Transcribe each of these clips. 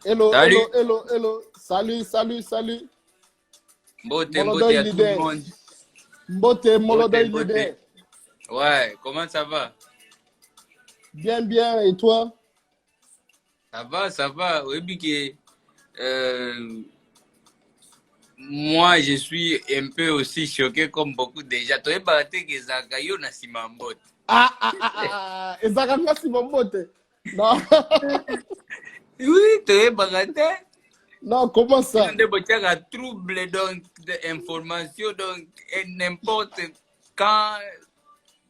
Hello, hello, Salut, hello, hello. Salut, salut, salut. Mbote, Mbote Molodoy à tout le leader. monde. Mbote, Mbote, Molodoy Mbote. leader. Ouais, comment ça va? Bien, bien. Et toi? Ça va. Oui, puis que, euh, moi, je suis un peu aussi choqué comme beaucoup déjà. Tu es battu que Zagayo na sima Mbote. Ah, ah, ah, ah, ah. Ezakanga si mon Mbote. Non, Oui, tu es battu. non, comment Il ça? y a des trouble donc d'information donc et n'importe quand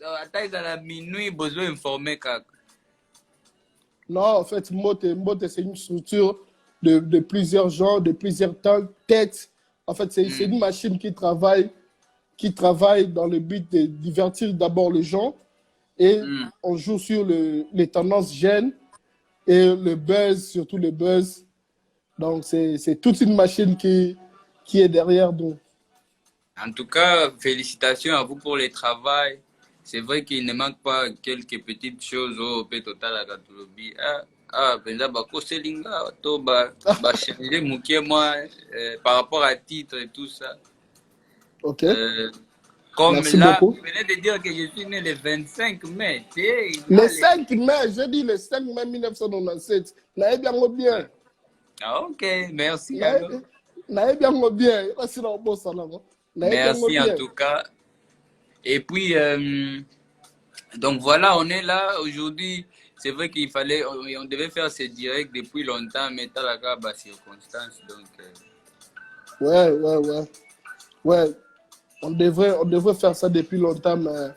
à taille à la minuit besoin d'informer kaka. Non, en fait, Mbote, c'est une structure de plusieurs gens, de plusieurs têtes. En fait, c'est Hmm. une machine qui travaille dans le but de divertir d'abord les gens et Hmm. on joue sur les tendances jeunes et le buzz, surtout le buzz. Donc, c'est toute une machine qui est derrière nous. En tout cas, félicitations à vous pour le travail. C'est vrai qu'il ne manque pas quelques petites choses au P total à Gatolobi. Penza bako selinga to ba changer mukie moi par rapport à titre et tout ça. OK? Euh, Comme Merci là, beaucoup. vous venez de dire que je suis né le 25 mai. Tu sais, Le 5 mai, je dis le 5 mai 1997. Naïe bien bien. Ah, ok, merci alors. Naïe bien bien. Voici dans le bon salon. Naïe bien Merci en bien. tout cas. Et puis, donc voilà, on est là aujourd'hui. C'est vrai qu'il fallait, on devait faire ce direct depuis longtemps, mais t'as la grave circonstance. Donc, Ouais, ouais, ouais. Ouais, on devrait faire ça depuis longtemps, mais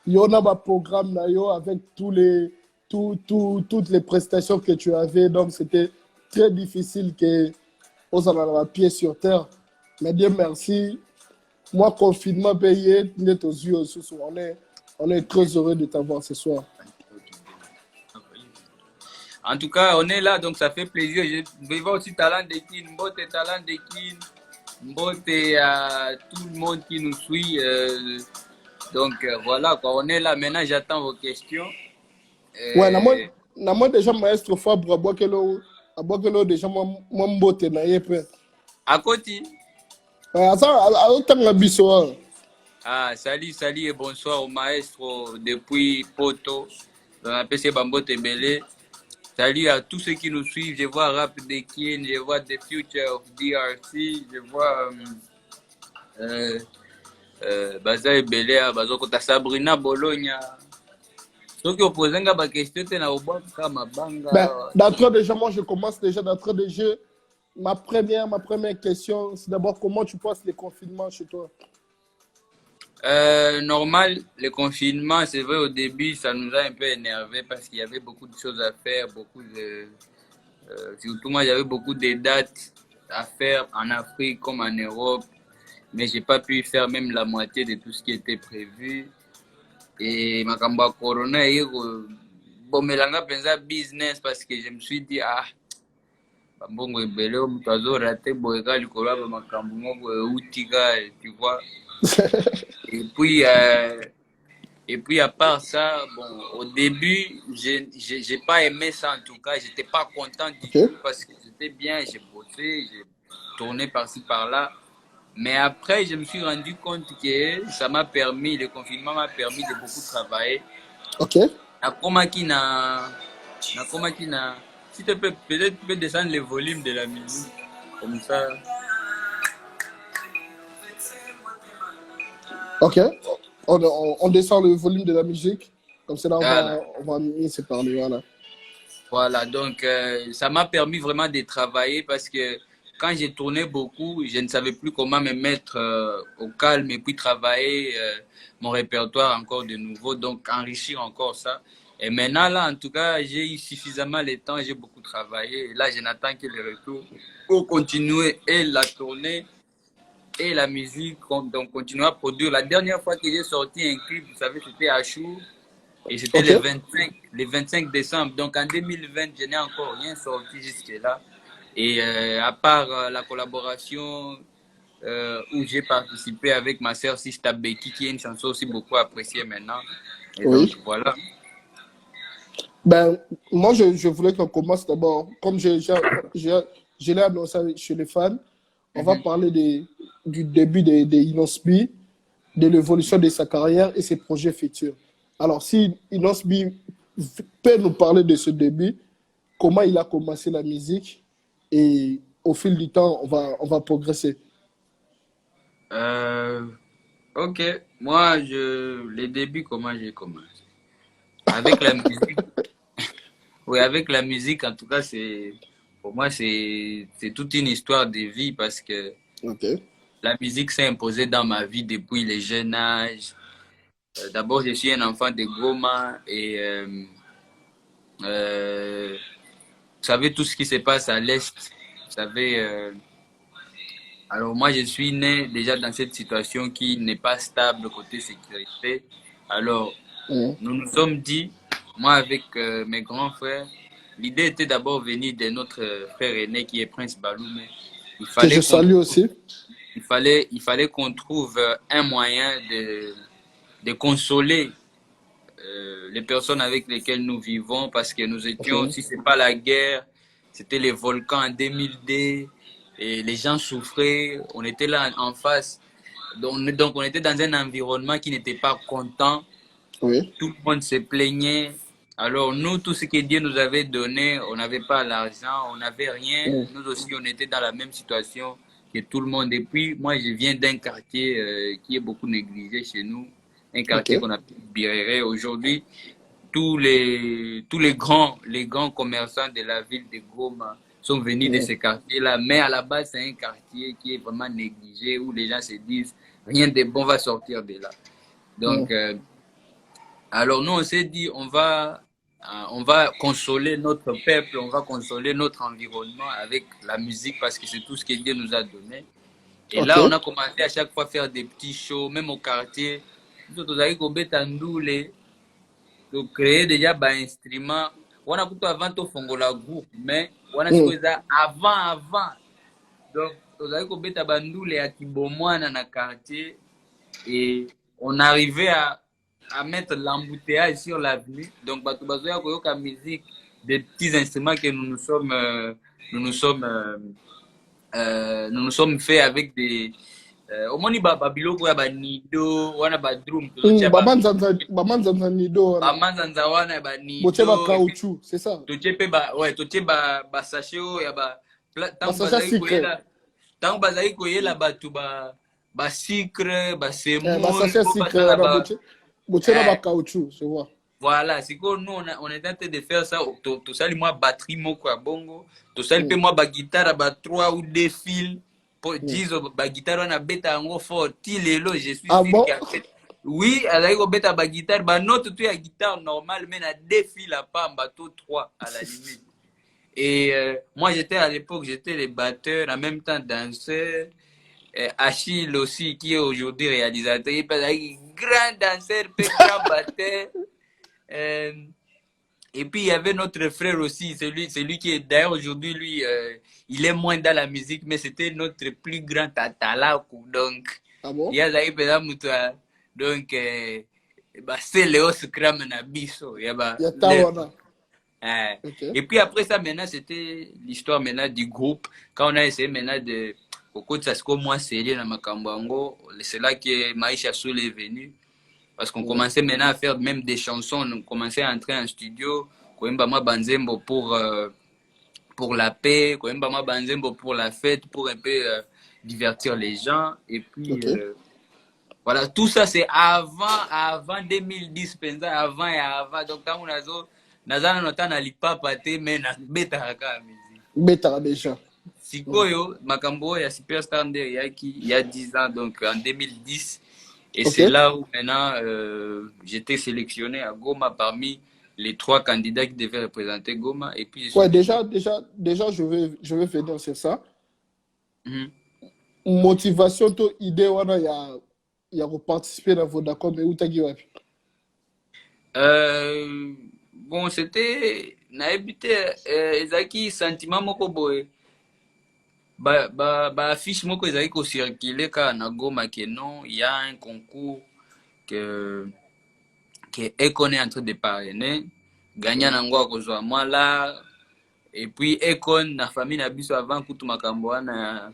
il y en a un programme là, yo, avec toutes les prestations que tu avais. Donc, c'était très difficile que on s'en a pied sur terre. Mais Dieu merci, moi, confinement payé, net aux yeux, on est très heureux de t'avoir ce soir. en tout cas, on est là, donc ça fait plaisir. Je vais voir aussi talent de Kin, Mbote talent de Kin, Mbote à tout le monde qui nous suit. Donc voilà, quoi, on est là. Maintenant, j'attends vos questions. Ouais, Euh, na moi déjà maestro Fabre à Boakelo déjà moi mbote na yepe. à côté. Asa a autant la biso. Ah, salut, salut et bonsoir au maestro depuis Poto. On appelle ça Bambo Tembele. Salut à tous ceux qui nous suivent. Je vois Rap de Kin, je vois The Future of DRC, je vois Baza Ebele, Bazokota Sabrina Bologna. Ceux qui opposent une question, c'est na Obaka Ben, Mabanga. d'entrée déjà, moi je commence déjà d'entrée de jeu. Ma première question, c'est d'abord comment tu passes les confinements chez toi? Normal, le confinement, c'est vrai, au début, ça nous a un peu énervé parce qu'il y avait beaucoup de choses à faire, surtout moi, j'avais beaucoup de dates à faire en Afrique comme en Europe, mais j'ai pas pu faire même la moitié de tout ce qui était prévu. Et Makamba Corona, bon, melanga pensa business parce que je me suis dit, ah, bambongo ebele, mtu azorate boyeka likolo ya makambo moko eutika, tu vois. Et puis, euh, Et puis à part ça, bon, au début, j'ai pas aimé ça en tout cas. J'étais pas content du Ok, tout parce que j'étais bien, j'ai bossé, j'ai tourné par-ci par-là. Mais après, je me suis rendu compte que ça m'a permis, le confinement m'a permis de beaucoup travailler. ok. Na si tu peux, peut-être tu peux descendre le volume de la musique. Comme ça. Ok. On descend le volume de la musique. Comme ça, là, Voilà. on va mieux se parler. Voilà. Voilà, donc ça m'a permis vraiment de travailler parce que quand j'ai tourné beaucoup, je ne savais plus comment me mettre au calme et puis travailler mon répertoire encore de nouveau, donc enrichir encore ça. Et maintenant, là, en tout cas, j'ai eu suffisamment de temps, j'ai beaucoup travaillé. Et là, je n'attends que le retour pour continuer et la tournée et la musique, donc continuer à produire. La dernière fois que j'ai sorti un clip, vous savez, c'était à Chou. Et c'était Ok. le 25 décembre. Donc en 2020, je n'ai encore rien sorti jusque-là. Et à part la collaboration où j'ai participé avec ma sœur Sista Becky, qui est une chanson aussi beaucoup appréciée maintenant. Et donc Oui. voilà. Ben, moi, je voulais qu'on commence d'abord. Comme j'ai- je l'ai annoncé chez les fans, on va Mhm. parler du début de Inosbi, de l'évolution de sa carrière et ses projets futurs. Alors, si Inosbi peut nous parler de ce début, comment il a commencé la musique et au fil du temps, on va progresser. Euh, ok, moi, les débuts, comment j'ai commencé? Avec la musique. Oui, avec la musique, en tout cas, pour moi, c'est toute une histoire de vie parce que Ok. la musique s'est imposée dans ma vie depuis les jeunes âges. D'abord, je suis un enfant de Goma et vous savez tout ce qui se passe à l'Est. Vous savez, alors moi, je suis né déjà dans cette situation qui n'est pas stable côté sécurité. Alors, Mhm. nous nous sommes dit, moi avec mes grands frères, l'idée était d'abord venue de notre frère aîné qui est Prince Baloumé. Il Que je fallait qu'on salue aussi. il fallait qu'on trouve un moyen de consoler les personnes avec lesquelles nous vivons parce que nous étions, Mhm. si c'est pas la guerre, c'était les volcans en 2002 et les gens souffraient, on était là en face. Donc on était dans un environnement qui n'était pas content, Oui. tout le monde se plaignait. Alors nous, tout ce que Dieu nous avait donné, on n'avait pas l'argent, on n'avait rien. Mhm. Nous aussi, on était dans la même situation que tout le monde. Et puis, moi, je viens d'un quartier qui est beaucoup négligé chez nous, un Ok. quartier qu'on appelle Birere. Aujourd'hui, les grands commerçants de la ville de Goma sont venus de Mhm. ce quartier-là. Mais à la base, c'est un quartier qui est vraiment négligé où les gens se disent rien de bon va sortir de là. Mhm. Donc, alors nous, on s'est dit, on va consoler notre peuple, on va consoler notre environnement avec la musique parce que c'est tout ce que Dieu nous a donné. Et Ok. là, on a commencé à chaque fois à faire des petits shows, même au quartier. Nous, on a créer déjà un instrument. On a tout avant de faire la groupe, mais on a ce Mhm. que ça avant. Donc, on a fait bandule à Kibomwana na quartier et on arrivait à mettre l'embouteillage sur l'avenue. Donc, bato bazoya koyoka musique, des petits instruments que nous nous sommes, nous nous sommes fait avec des, au moins babiloko ya ba nido, wana ba drum, Mhm. tozotia ba Bamanza nido wana. manzanza wana ya ba Botie ba nido, et puis caoutchouc, c'est ça. totie pe ba, ouais, totie ba sachet oyo ya ba, tango Masacha bazali sucré. koyela, tango bazali koyela bato ba sucre, ba semoule, Masacha po sucré basala wana ba, botie na ba eh, caoutchouc, je vois. voilà, sikoyo nous on est en train de faire ça, tosali mwa batterie moko ya bongo, tosali pe Mhm. mwa baguitare ba 3 ou 2 fils, po Mhm. jizo baguitare wana beta yango fort, ti lelo je suis Ah sûr bon? qu'il y a fait, oui, azali kobeta baguitare, banote to ya guitare normale, mais na 2 fils à pamba, to 3 à la limite. Et moi, j'étais à l'époque, j'étais le batteur, en même temps danseur. Achille aussi, qui est aujourd'hui réalisateur, il peut être grand danseur, peu grand batteur. Euh, et puis, il y avait notre frère aussi, celui qui est d'ailleurs aujourd'hui, lui, il est moins dans la musique, mais c'était notre plus grand tatalaku. Donc, Ah il bon? y a Zaïbe Mutua. Donc, bah, c'est Léo Scram Nabiso. Il y a bah, Yata wana. Ok. et puis après ça, maintenant, c'était l'histoire maintenant du groupe. Quand on a essayé maintenant de. Au côté de ce que moi, c'est lié dans Makambango, c'est là que Maïcha Soul est venu. Parce qu'on Mhm. commençait maintenant à faire même des chansons. On commençait à entrer en studio. Koemba ma Banzembo pour la paix. Koemba ma Banzembo pour la fête, pour un peu divertir les gens. Et puis, Ok. voilà, tout ça c'est avant 2010, penza, avant et avant. Donc, quand on a zo, nazana notana lipapa te, mais na beta haka musique. Bêta déjà. Mhm. Sikoyo, Makambo, il y a Superstar il y a 10 ans, donc en 2010. Et Ok. c'est là où maintenant j'étais sélectionné à Goma parmi les 3 candidats qui devaient représenter Goma. Et puis je suis Ouais, venu. déjà, je vais venir sur ça. Mhm. Motivation, to idée, wana, ya participer dans Vodacom et où t'as dit, ouais. Bon, c'était. Naebite, ezaki sentiment moko boye. Affiche moko ezali circuler kaka na Goma que non, il y a un concours que Econ est en train de parrainer. gagnant nango akozwa mwala. Et puis Ekon na famille na biso avant kutu makambo wana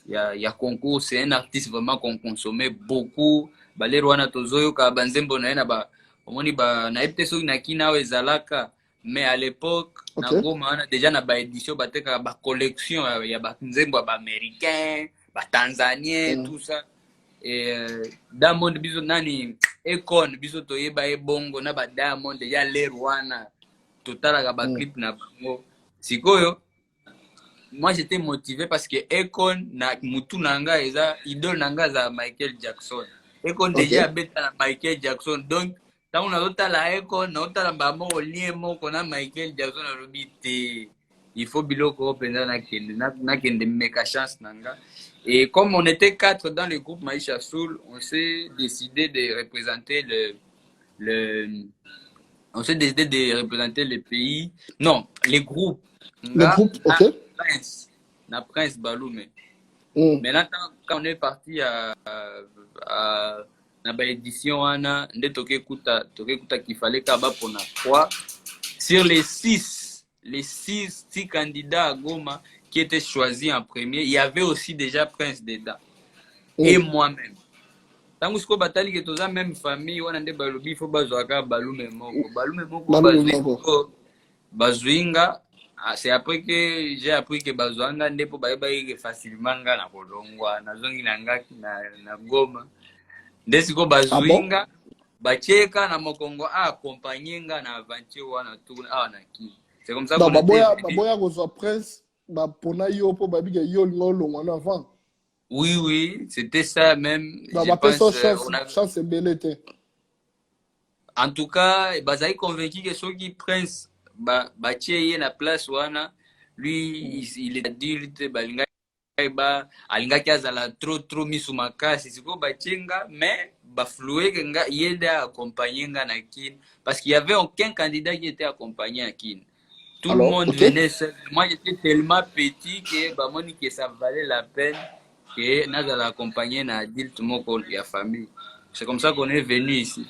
ya concours, c'est un artiste vraiment qu'on consommait beaucoup. Balero wana tozoyoka banzembo na yena ba omoni ba na epte so na kina ezalaka, mais à l'époque na ngoma wana déjà na ba édition bateka ba collection ya ba nzembo ba américain, ba tanzanien, tout ça. Et Diamond biso nani Ekon biso toyeba ebongo na ba Diamond ya lero wana totalaka ba clip na bango. Sikoyo, moi j'étais motivé parce que Ekon na mutu nanga eza idole nanga za Michael Jackson. Ekon déjà beta na Michael Jackson. Donc tant on a l'autre la Ekon, na l'autre la bamo lien moko na Michael Jackson na lobité. Il faut biloko penza na kende meka chance nanga. Et comme on était 4 dans le groupe Maïcha Soul, on s'est décidé de représenter on s'est décidé de représenter le pays. Non, les groupes. Le groupe, ok. Prince Baloume. Maintenant, quand on est parti à la édition, on a qu'il fallait qu'on a 3. Sur les 6 candidats à Goma qui étaient choisis en premier, il y avait aussi déjà Prince dedans. Et moi-même. Tangu siko batali ke toza même famille wana nde balobi fo bazwaka balume moko bazwinga. C'est après que j'ai appris que bazwanga nde po baye baye facilement nga na kolongwa na zongi na ngaki na Goma nde siko bazwinga bacheka na mokongo accompagner nga na aventure wana tourne na ki. C'est comme ça qu'on baboya kozwa Prince ba pona yo po babika yo ngolongwa na avant. Oui, c'était ça même. Je pense, chance est belle. En tout cas, Bazaï convaincu que ceux qui Prince, Baché na place wana, lui, il est adulte, alinga kiazala trop misumakasi, siko Bachenga, mais bafloué nga yeda accompagner nga na kin, parce qu'il y avait aucun candidat qui était accompagné à kin. Tout le monde venait seul. Moi, j'étais tellement petit que ça valait la peine. Que nous allons accompagner na adulte moko ya famille. C'est comme ça qu'on est venu ici.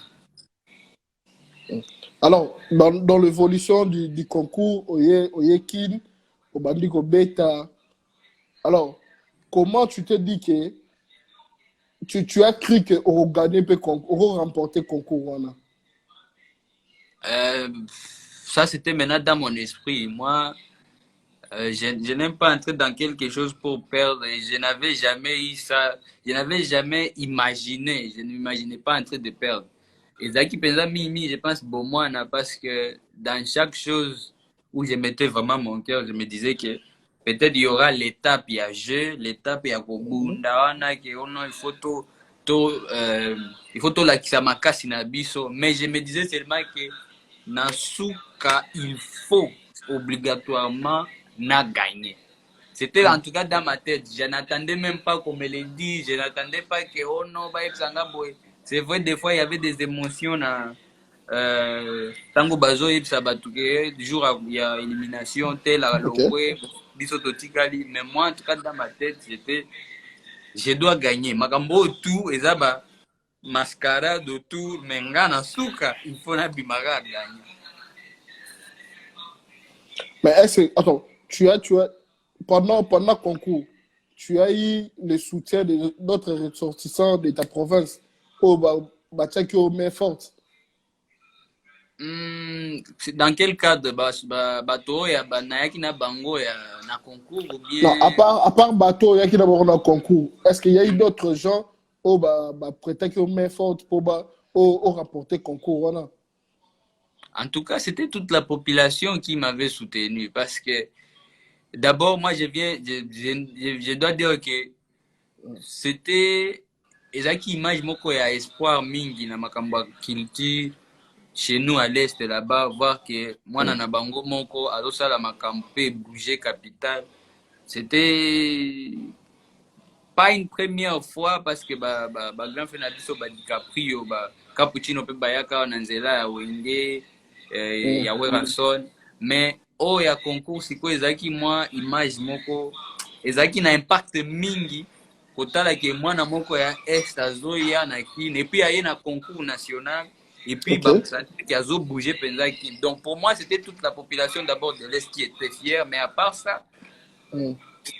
Alors, dans l'évolution du concours, Oyekin, au Bandiko Beta, alors, comment tu te dis que tu as cru que on gagner on remporter le concours là? Ça, c'était maintenant dans mon esprit. Moi, je n'aime pas entrer dans quelque chose pour perdre. Et je n'avais jamais eu ça. Je n'avais jamais imaginé. Je ne m'imaginais pas en train de perdre. Et ça qui pensait Mimi, je pense bon moi, parce que dans chaque chose où je mettais vraiment mon cœur, je me disais que peut-être il y aura l'étape, il y a jeu, l'étape, il y a Kobunda, il faut tout la kisamakasi na biso. Mais je me disais seulement que Nasuka, il faut obligatoirement n'a gagné. C'était en tout cas dans ma tête. Je n'attendais même pas qu'on me le dise. Je n'attendais pas que oh non, c'est vrai, des fois il y avait des émotions. Tango bazo du jour il y a élimination, tel à l'oué, bisototikali. Mais moi, en tout cas dans ma tête, je dois gagner. Makambo tout, et ça mascarade autour, mais ngana souka, il faut na bimara gagner. Mais est-ce que, attends, tu as pendant le concours, tu as eu le soutien d'autres ressortissants de ta province au qui au main forte? Dans quel cadre? Bateau ya banayaki na bango ya na concours ou bien? Non, à part bateau yaki na bango na concours, est-ce qu'il y a eu d'autres gens au prêter qui au main forte pour rapporter concours voilà? En tout cas, c'était toute la population qui m'avait soutenu parce que d'abord, moi, je dois dire que c'était ezaki image moko ya espoir mingi na makamba culture chez nous à l'est là-bas, voir que moi na bango moko azosala makambo pe bouger capitale. C'était pas une première fois parce que grand frère na biso DiCaprio Cappuccino pe bayaka na nzela ya wenge ya Weranson, mais ya concours siko ezaki moi image moko ezaki na impact mingi kotala ke mwana moko ya est azoya na kine et puis aye na concours national Et puis, Ok. bah, qui a bougé. Donc, pour moi, c'était toute la population d'abord de l'Est qui était fière. Mais à part ça, Mm.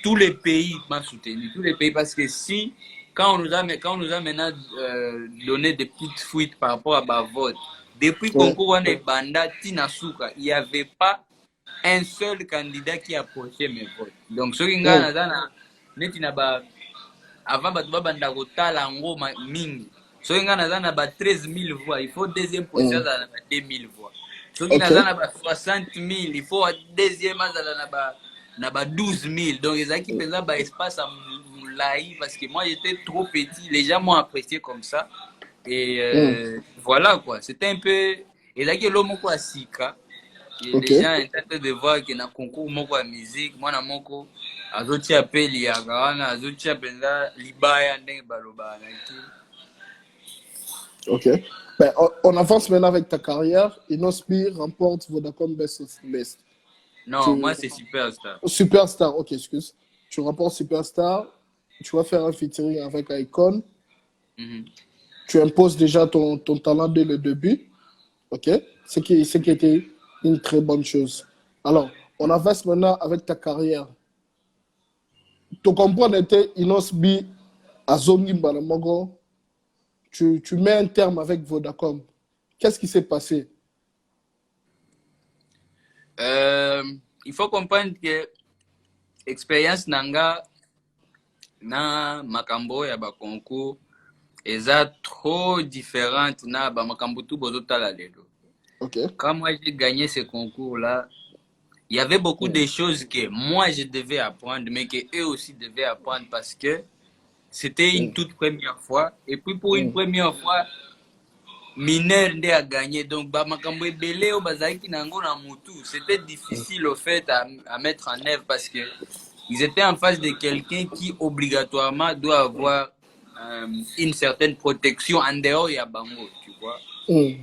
tous les pays m'ont soutenu. Tous les pays, parce que si, quand on nous a maintenant donné des petites fuites par rapport à ma vote, depuis le Ouais. concours, on est Banda, Tinasuka, il n'y avait pas un seul candidat qui approchait mes votes. Donc, ce qui Mm. est avant bato babanda kotala yango mingi soki ngai naza na ba 13 000 voix il faut deuxième position Mm. azala na ba 2 000 voix soki Ok. naza na ba 60 000 il faut deuxième azala na ba 12 000 donc ezalaki mpenza ba espace ya molai parce que moi j'étais trop petit les gens m'ont apprécié comme ça et Mm. voilà quoi c'était un peu ezalaki elo moko ya sika et Ok. les gens étaient de voir que na concours moko ya musique mwana moko azotia mpe liyaka wana azotia mpenza libaya ndenge balobaka na ki Ok. Ben, on avance maintenant avec ta carrière. Inospi remporte Vodacom Best of Best. non Tu... moi c'est Superstar. Superstar, ok, excuse. Tu remportes Superstar. Tu vas faire un featuring avec Icon. Tu imposes déjà ton talent dès le début. Ok. Ce qui était une très bonne chose. Alors, on avance maintenant avec ta carrière. Ton comprendre était Inosbi Azongi Mbalamogo. Tu mets un terme avec Vodacom. Qu'est-ce qui s'est passé? Il faut comprendre que expérience nanga na makambo ya baconcours eza trop différente na bamakambo tu bozotala lelo. Ok. Quand moi j'ai gagné ce concours là il y avait beaucoup de choses que moi je devais apprendre mais que eux aussi devaient apprendre parce que c'était une toute première fois et puis pour une première fois mineur nde a gagné donc bamakambo ebele oyo bazalaki nango na mutu c'était difficile au fait à mettre en œuvre parce que ils étaient en face de quelqu'un qui obligatoirement doit avoir une certaine protection en dehors ya bango tu vois Mm.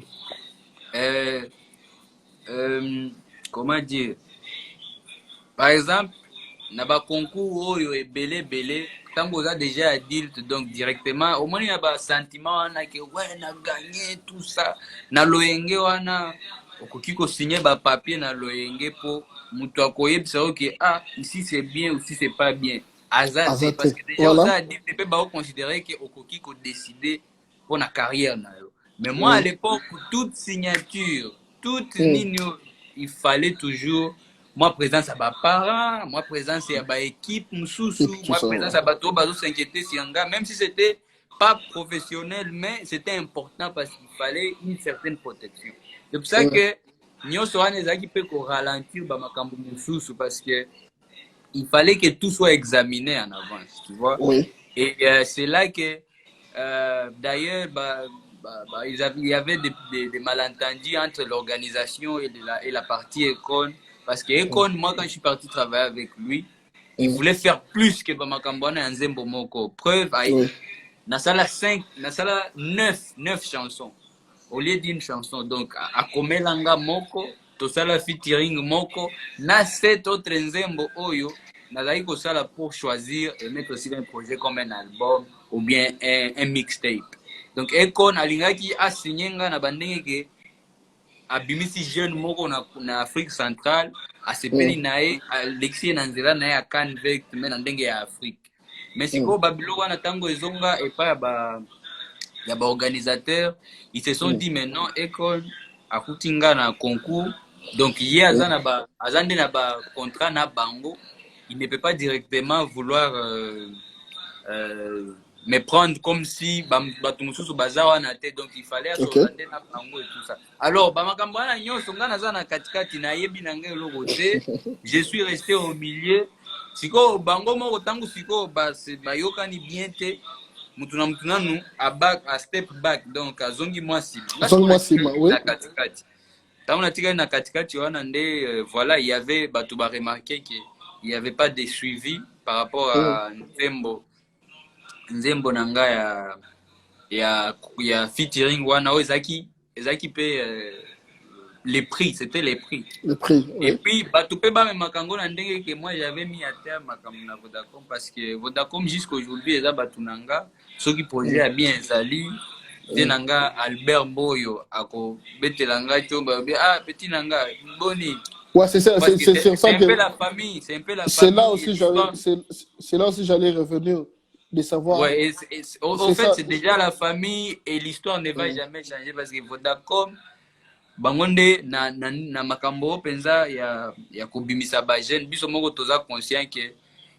euh, comment dire par exemple na baconcours oyo ebele ntango oza déjà adulte donc directement omoni na basentiment wana ke ouais na gagné tout ça na loyenge wana okoki kosigner bapapier na loyenge mpo moto akoyebisa yo ke ah ici c'est bien ou si c'est pas bien aza te parce Azate. que déjà Voilà. oza adulte mpe baoconsidere ke okoki kodécide mpo na carrière na yo mais moi à Mm. l'époque toute signature toute Mm. nini il fallait toujours moi présence à mes parents, moi présence à ma équipe, Et puis tout moi ça. présence à bateau, bateau s'inquiéter sur un gars, même si c'était pas professionnel, mais c'était important parce qu'il fallait une certaine protection. C'est pour ça Mm. que nous sommes des qui peut ralentir makambo mususu parce que il fallait que tout soit examiné en avance, tu vois. Oui. Et c'est là que d'ailleurs il y avait des malentendus entre l'organisation et la partie Econ. Parce que Econ, moi, quand je suis parti travailler avec lui, il voulait faire plus que Bamakambwana et Nzembo Moko. Preuve, Oui. Nasala 9 chansons. Au lieu d'une chanson. Donc, à Komelanga Moko, Tosala featuring Moko, na 7 autres Nzembo Oyo, Nazali Kosala pour choisir et mettre aussi un projet comme un album ou bien un mixtape. Donc, Econ, Alingaki a signé na bandenge abimisi jeune moko na Afrique centrale asepeli na ye alexie na nzela na ye ya canvect me na ndenge ya Afrique mais sikoyo babiloko wana ntango ezonga epai ya baorganisateur ils se sont dit maintenant Econ akuti nga na concours donc ye aza nde na bacontrat na bango il ne peut pas directement vouloir me prendre comme si bato mosusu baza wana te donc il fallait asoza nde na bango et tout ça alors bamakambo wana nyonso nga naza na katikati nayebi na ngai eloko te je suis resté au milieu sikoyo bango moko ntango sikoyo bayokani bien te mutu na mutu nanu a step back donc azongi mwa nsima nga sikoyo natikali na katikati ntango natikali na katikati wana nde voilà il y avait bato baremarke que il y avait pas de suivi par rapport à nzembo na nga ya featuring wana oyo ezaki pe les prix c'était les prix et puis bato pe bamemaka ngo na ndenge ke moi j'avais mis à terre makambo na Vodacom parce que Vodacom jusqu'aujourd'hui eza bato na nga soki projet ya bien ezali Petit nanga Albert Mboyo ako betelanga chomba ah petit nanga boni Ouais, c'est ça, parce que c'est c'est ça un peu que la famille, c'est un peu la c'est là famille et aussi j'allais l'histoire. c'est là aussi j'allais revenir de savoir. Ouais, au C'est fait ça. c'est déjà la famille et l'histoire ne va jamais changer parce que Vodacom bangonde na makambo penza ya kobimisa ba jeune biso moko toza conscient que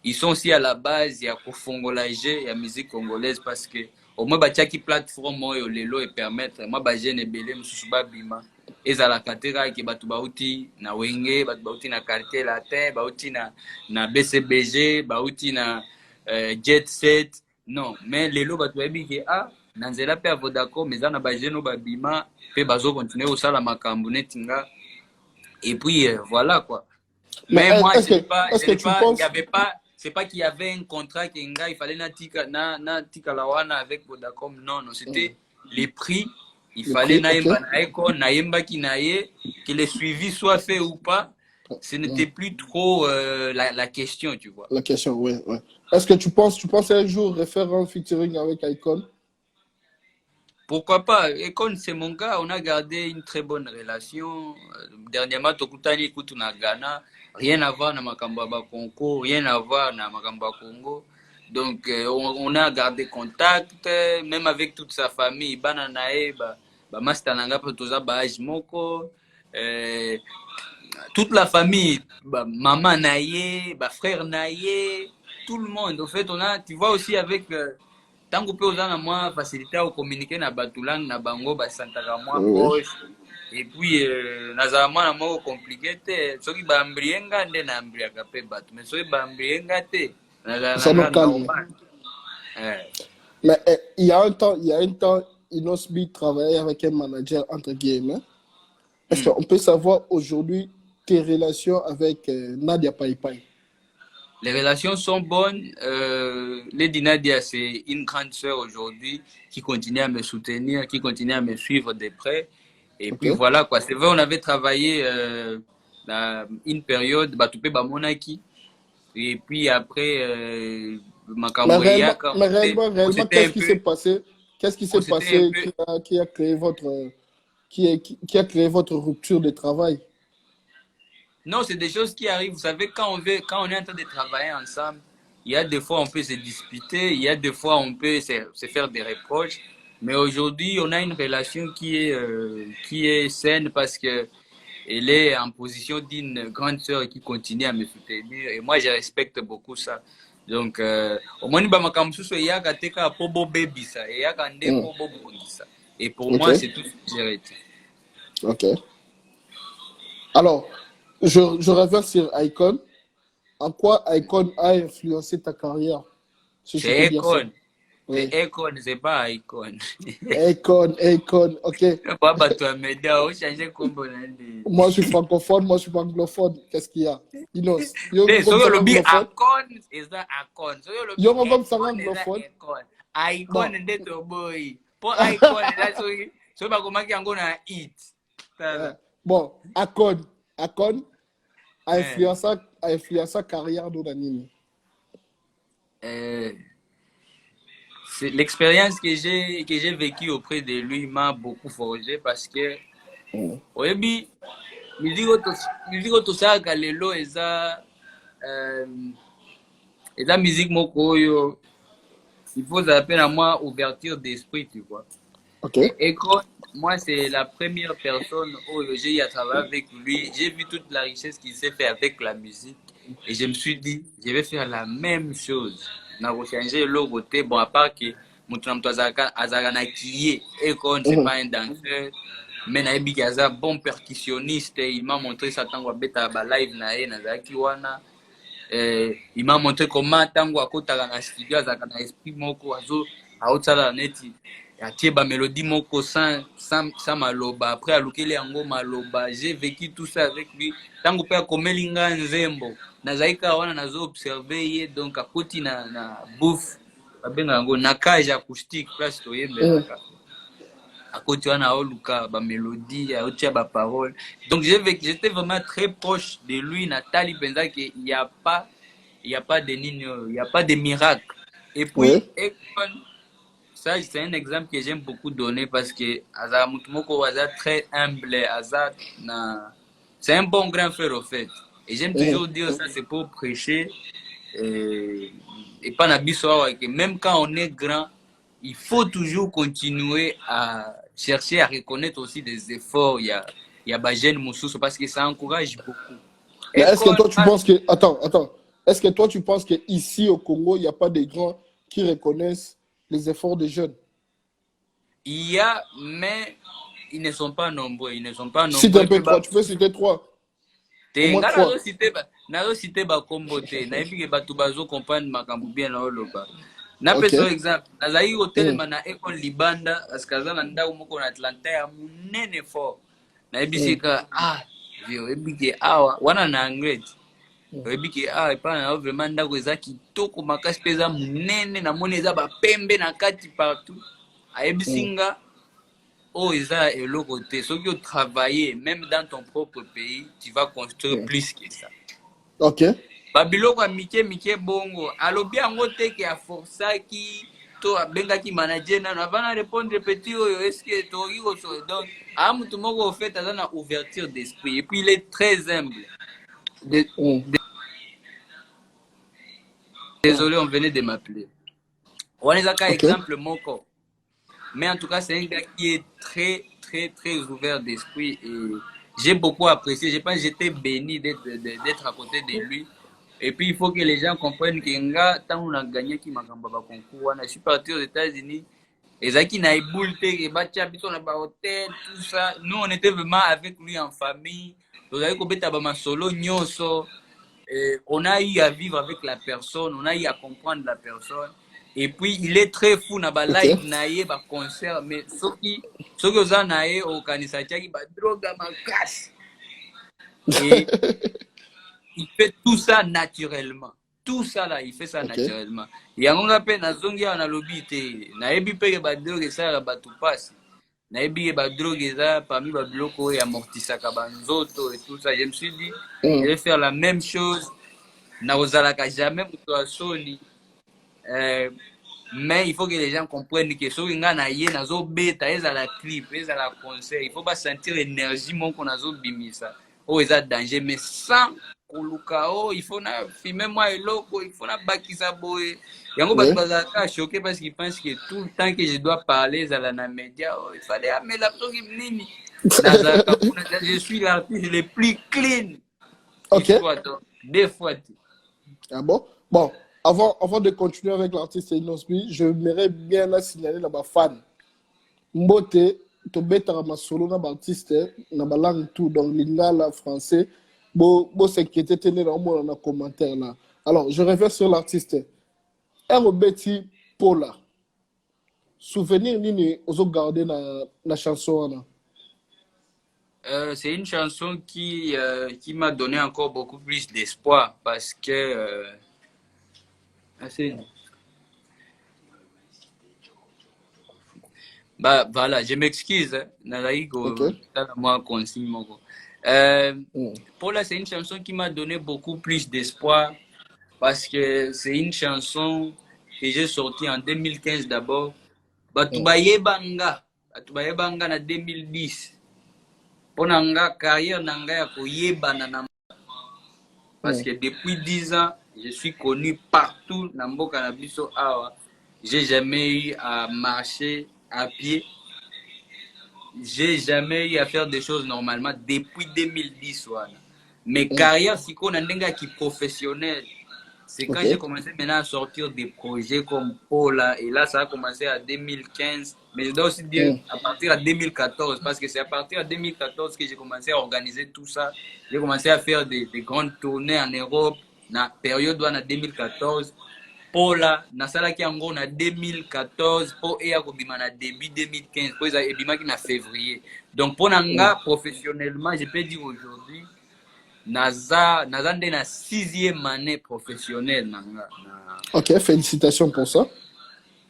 ils sont aussi à la base ya kofongola jeu ya musique congolaise parce que au moins batiaki plateforme oyo lelo et permettre moi ba jeune ebele mosusu babima ezalaka te kaka ke bato bauti na wenge bato bauti na quartier latin bauti na bcbg bauti na jet set non mais lelo bato bayebi ke na nzela mpe ya Vodacom eza na bajeune oyo babima mpe bazokontinue kosala makambo neti nga et puis voilà quoi. Mais Mais moi est-ce que tu il y penses avait pas c'est pas qu'il y avait un contrat que nga il fallait na tika la wana avec Vodacom non non c'était les prix il le fallait prix, na ok. yemba na eko na yemba ki na ye que le suivi soit fait ou pas ce n'était plus trop la question tu vois. La question, ouais, ouais. Est-ce que tu penses un jour refaire un featuring avec Icon? Pourquoi pas? Et comme c'est mon gars, on a gardé une très bonne relation. Dernièrement, Tokutani écoute na Ghana. Rien à voir na Makamba Congo, rien à voir na Makamba Congo. Donc, on a gardé contact, même avec toute sa famille. Bananae, Master Nanga Toza Bahaj Moko. Toute la famille, maman Naye, frère Naye, tout le monde. En fait, tu vois aussi avec. Tant que peut na moi facilité à communiquer na batulang na bango basantaka moi Oui. proche et puis nazala mwana moko compliqué te soki bambrienga nde na ambriaka pe bato mais soki bambrienga te Ça nous nazala calme. normal. Mais il y a un temps, Inosbi travaillait avec un manager, entre guillemets. Est-ce qu'on peut savoir aujourd'hui tes relations avec Nadia Paipai? Les relations sont bonnes. Lady Nadia, c'est une grande sœur aujourd'hui qui continue à me soutenir, qui continue à me suivre de près. Et puis Ok. voilà quoi. C'est vrai, on avait travaillé une période, Batoupé Bamonaki. Et puis après, Makambo Yaka, Mais on réellement, s'était un qu'est-ce qui s'est peu, passé? Qu'est-ce qui on s'est s'était un passé peu, qui a créé qui a créé votre rupture de travail? non, c'est des choses qui arrivent. Vous savez, quand on est en train de travailler ensemble, il y a des fois on peut se disputer, il y a des fois on peut se faire des reproches. Mais aujourd'hui, on a une relation qui est saine parce que elle est en position d'une grande sœur qui continue à me soutenir. Et moi, je respecte beaucoup ça. Donc, au moins, il y a un pobo baby ça, il y a un pobo ça. Et pour Ok. moi, c'est tout ce que j'ai retenu. Ok. Alors, je reviens sur Icon. En quoi Icon a influencé ta carrière, si je peux C'est dire ça? Econ. C'est Oui. Econ, c'est pas Icon. Icon, ok. Papa, toi, Média, on change combo. Moi, je suis francophone, moi, je suis pas anglophone. Qu'est-ce qu'il y a? Inos, yo, Mais comme so ça, yo lobi anglophone. Akon, c'est ça Akon. So yo lobi Yo, comme ça, Econ, c'est ça anglophone. Econ. Bon. Icon, c'est to boy. Pour Icon, c'est ça so ba komaki yango na hit. Bon, Akon a influencé sa carrière d'Onanini. C'est l'expérience que j'ai vécue auprès de lui m'a beaucoup forgé parce que oyebi musique tosalaka lelo eza musique moko oyo il faut appeler à moi ouverture d'esprit tu vois. Ok. Et quand moi c'est la première personne où j'ai eu à travailler avec lui, j'ai vu toute la richesse qu'il s'est fait avec la musique et je me suis dit je vais faire la même chose. Na changer le côté bon à part que mon azaka na kié et quand c'est pas un danseur mais na ebi kaza bon percussionniste il m'a montré ça tango beta ba live na e na zaki wana il m'a montré comment tango akotaka na studio azaka na esprit moko aotsala neti atie ba mélodie moko sans maloba après alukeli yango maloba j'ai vécu tout ça avec lui tango pe akomeli nga nzembo nazali kaka wana nazo observe ye donc akoti na bouffe babenga yango na cage acoustique place toyembelaka akoti wana aoluka ba mélodie aotia ba parole donc j'étais vraiment très proche de lui natali penza que il y a pas de nini il y a pas de miracle et puis Oui. ça c'est un exemple que j'aime beaucoup donner parce que Aza Mutumoko Aza très humble, Aza c'est un bon grand frère au fait. Et j'aime toujours dire ça, c'est pour prêcher et pas n'abisoir que même quand on est grand, il faut toujours continuer à chercher à reconnaître aussi des efforts. Il y a Bajen Moussous parce que ça encourage beaucoup. Mais est-ce que École, toi, tu penses que... Attends. Est-ce que toi, tu penses qu'ici, au Congo, il n'y a pas des grands qui reconnaissent les efforts des jeunes? il y a, mais ils ne sont pas nombreux. Ils ne sont pas Cite nombreux. un peu trois. Tu peux citer trois. Au moins Nga trois. nazocite bakombo te nayebi ke bato bazocomprendre makambo bien na oloba Ok. napesa exemple nazali kotelema na ekole libanda parceke aza na ndako moko na atlanta ya monene fort nayebisi ka vio oyebi ke awa wana na anglais oyebi ke awa epai na yo vraiment ndako eza kitoko makasi mpe eza monene namoni eza bapembe na kati partout ayebisi nga oh, ça est le côté. Ce que tu travailles, même dans ton propre pays, tu vas construire plus que ça. Ok. Babiloko mike bongo. Alobi ango te ke a força ki to abenga ki manager na va répondre petit oyo est-ce que to iko so donc a mutu moko au fait azana ouverture d'esprit et puis il est très humble. Désolé, on venait de m'appeler. On est à exemple moko. Mais en tout cas, c'est un gars qui est très ouvert d'esprit et j'ai beaucoup apprécié. Je pense que j'étais béni d'être à côté de lui. Et puis, il faut que les gens comprennent que nga, tant on a gagné qui m'a concours, je suis parti aux États-Unis. Et ça qui n'a éboulte, on a hôtel, tout ça. Nous, on était vraiment avec lui en famille. On a eu à vivre avec la personne, on a eu à comprendre la personne. Et puis, il est très fou na ba live na ye ba concert mais soki oza na ye au kanisa tiaki ba drogue makasi. Et il fait tout ça naturellement. Tout ça là, il fait ça naturellement. Yango ngape na zongi na lobi te. Na yebi pe ba drogue ça ba tout passe. Na yebi ba drogue ça parmi ba bloko ya amortissaka ba nzoto et tout ça. Je me suis dit, je vais faire la même chose. Na ozalaka jamais muto asoni. Mais il faut que les gens comprennent que ce nga na ye nazo beta ezala clip ezala concert il faut pas sentir l'énergie mon qu'on nazo bimisa oh eza danger mais sans koluka oh il faut na filmer moi eloko il faut na bakisa boye yango bato bazalaka choqué parce qu'ils pensent que tout le temps que je dois parler ezala na média oh il fallait amela toki nini nazalaka je suis l'artiste le plus clean des fois ah bon avant de continuer avec l'artiste Inosbi, je m'aimerais bien la signaler là bas fan. Mbote, to betara ma solo na artiste na ba langue tout donc lingala français. Bo s'inquiéter tenir dans mon commentaire là. Alors, je reviens sur l'artiste. Robeti Paula. Souvenir nini ozo garder na chanson là. C'est une chanson qui m'a donné encore beaucoup plus d'espoir parce que bah voilà, je m'excuse, moi consigne Paula, c'est une chanson qui m'a donné beaucoup plus d'espoir parce que c'est une chanson que j'ai sortie en 2015 d'abord. Batubaye banga na 2010. Ponanga carrière nanga ya koyebana na parce que depuis 10 ans, je suis connu partout dans Mboka na biso awa. J'ai jamais eu à marcher à pied. J'ai jamais eu à faire des choses normalement depuis 2010. Voilà. Mes carrières, si on a qui professionnelle, c'est quand j'ai commencé maintenant à sortir des projets comme Paula. Et là, ça a commencé à 2015. Mais je dois aussi dire à partir de 2014. Parce que c'est à partir de 2014 que j'ai commencé à organiser tout ça. J'ai commencé à faire des grandes tournées en Europe. Dans la période en 2014. Paula, na salaki yango na 2014 po eya kobima na début 2015 po eza ebimaki na février. Donc pour nanga professionnellement, je peux dire aujourd'hui naza nde na 6e année professionnelle nanga. OK, félicitations pour ça.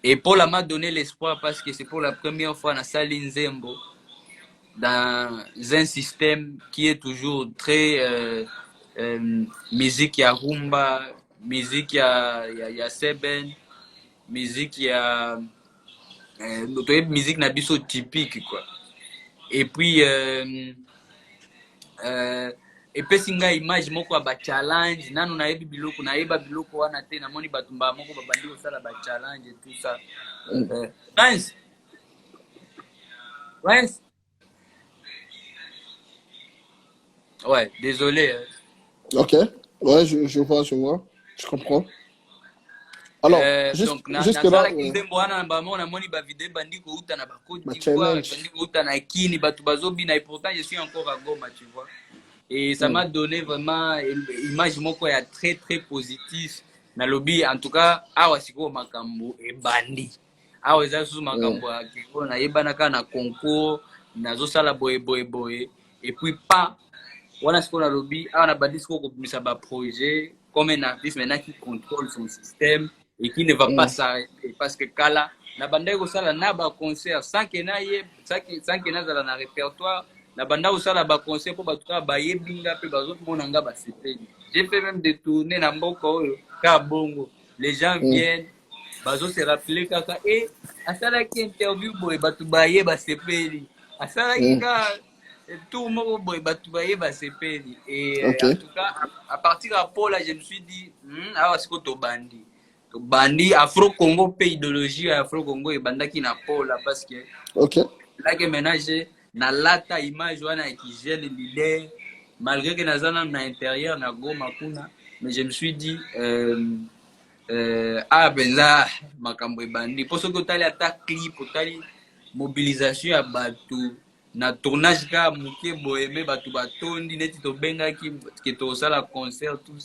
Et Paula m'a donné l'espoir parce que c'est pour la première fois na Sali Nzembo dans un système qui est toujours très musique ya rumba, musique ya Seben, musique ya musique na biso typique quoi. Et puis epesi ngai image moko ya ba challenge nanu nayebi biloko nayeba biloko wana te namoni bato moko babandi kosala ba challenge et tout ça. Nice. Nice. Ouais, désolé. Ok, ouais, je vois, je comprends. Alors, Donc jusque là, wana bamona moni ba vidéo bandi ko uta na ba Côte d'Ivoire, bandi ko uta na Kini, bato bazobina et pourtant je suis encore à Goma, tu vois. Et ça m'a donné vraiment une image moko ya très très positive na lobby en tout cas awa siko makambo e bandi. Awa eza sous makambo ya kiko na yebanaka na concours nazo sala boye et puis pas wana siko na lobby awa na bandi siko ko misa ba projet comme un artiste maintenant qui contrôle son système et qui ne va pas s'arrêter parce que kala na banda ko sala na ba concert sans que na zala na répertoire na banda ko sala ba concert pour batuka ba yebinga pe bazo mona nga ba sepeli. J'ai fait même des tournées na mboko ka bongo les gens viennent bazo se rappeler kaka et asala ki interview boy batu ba yeba sepeli asala ki ka tout le monde va se payer. Et en tout cas, à partir de Paul, je me suis dit, ah, c'est quoi ton bandit? Ton bandit, Afro-Congo, pays idéologie, Afro-Congo, et banda qui n'a pas là, parce que là que maintenant j'ai na lata image qui gère les leaders, malgré que nazana na intérieur na Goma kuna, mais je me suis dit, ah benza makambo bandi. Pour ce que tu as attaque clip, tu as mobilisation à Batou. Na tournage ka muke boyeme batu batondi neti to benga ki to sala concert tout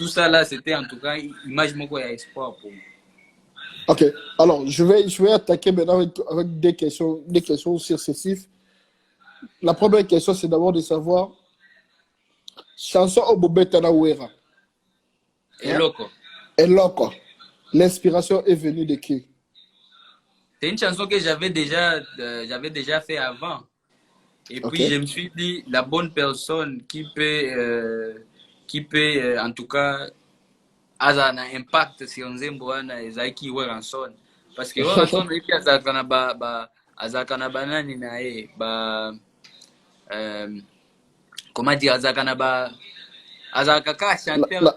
ça là c'était en tout cas image moko ya espoir pour moi. Ok, alors je vais attaquer maintenant avec des questions successives. La première question c'est d'abord de savoir chanson Obobeta na Wera. Eloko. L'inspiration est venue de qui? C'est une chanson que j'avais déjà fait avant. Et puis je me suis dit, la bonne personne qui peut en tout cas, avoir un impact sur Nzembo et Zaiki Weranson. Parce que Weranson, il y a Azakana Banani nae, comment dire, Azakaka chanteur.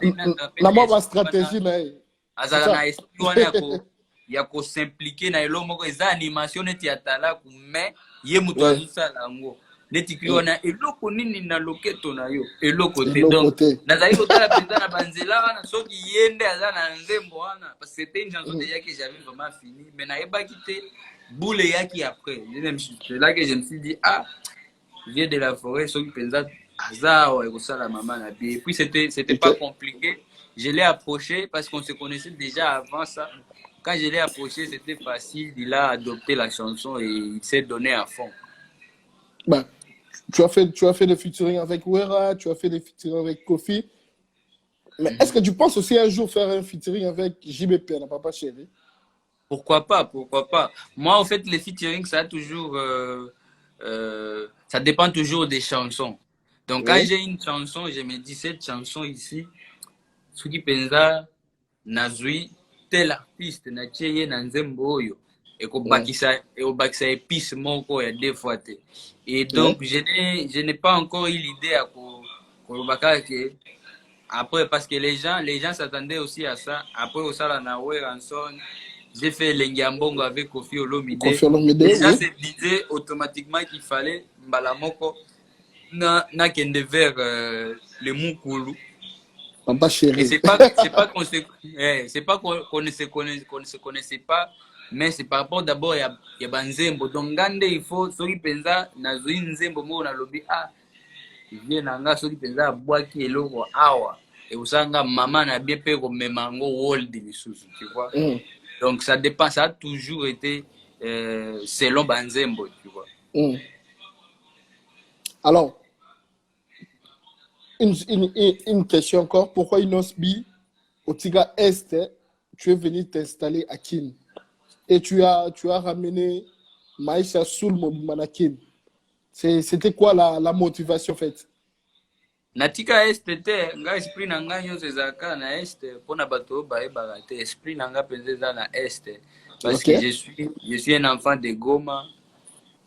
La bonne stratégie nae. Azakana esprit ya ko s'impliquer na elo moko eza animation neti ya talaku mais ye muto azusala ngo neti kiona eloko nini na loketo na yo eloko te donc nazali kotala penza na banzela wana soki yende aza na Nzembo wana parce que c'était une chanson déjà que j'avais vraiment fini mais na eba quitté boule yaki après c'est là que je me suis dit ah vieux de la forêt soki penza aza wa kosala mama na bien et puis c'était pas compliqué, je l'ai approché parce qu'on se connaissait déjà avant ça. Quand je l'ai approché, c'était facile. Il a adopté la chanson et il s'est donné à fond. Ben, tu as fait des featuring avec Wera, tu as fait des featuring avec Kofi. Mais est-ce que tu penses aussi un jour faire un featuring avec JBP, n'a Papa Chéri? Pourquoi pas? Moi, en fait, les featuring, ça a toujours... ça dépend toujours des chansons. Donc, quand j'ai une chanson, je me dis, cette chanson ici, Suki Penza, Nazui, tel artiste na tieye na Nzembo oyo et ko bakisa épice moko ya deux fois te. Et donc je n'ai pas encore eu l'idée à ko baka que après parce que les gens s'attendaient aussi à ça après au sala na Weranson j'ai fait l'Engiambongo avec Kofi Olomide. Les gens se disaient automatiquement qu'il fallait mbala moko na kende vers le Mukulu. Papa Chéri. Et c'est pas qu'on ne se connaissait pas, mais c'est par rapport d'abord il y a Banzembo. Donc Gande il faut soki penza na zui Nzembo mo na lobi ah vient nanga soki penza boaki eloko awa et usanga maman na bien pe ko memango world lisusu tu vois. Donc ça dépend, ça a toujours été selon Banzembo tu vois. Alors une question encore. Pourquoi Inosbi, au Tiga Est, tu es venu t'installer à Kin et tu as ramené Maïcha Soul Manakin. C'était quoi la motivation en fait? Natika Est te nga esprit nanga nyonso ezaka na Est pona bato ba ebaka te esprit nanga penza na Est parce Ok. que je suis un enfant de Goma.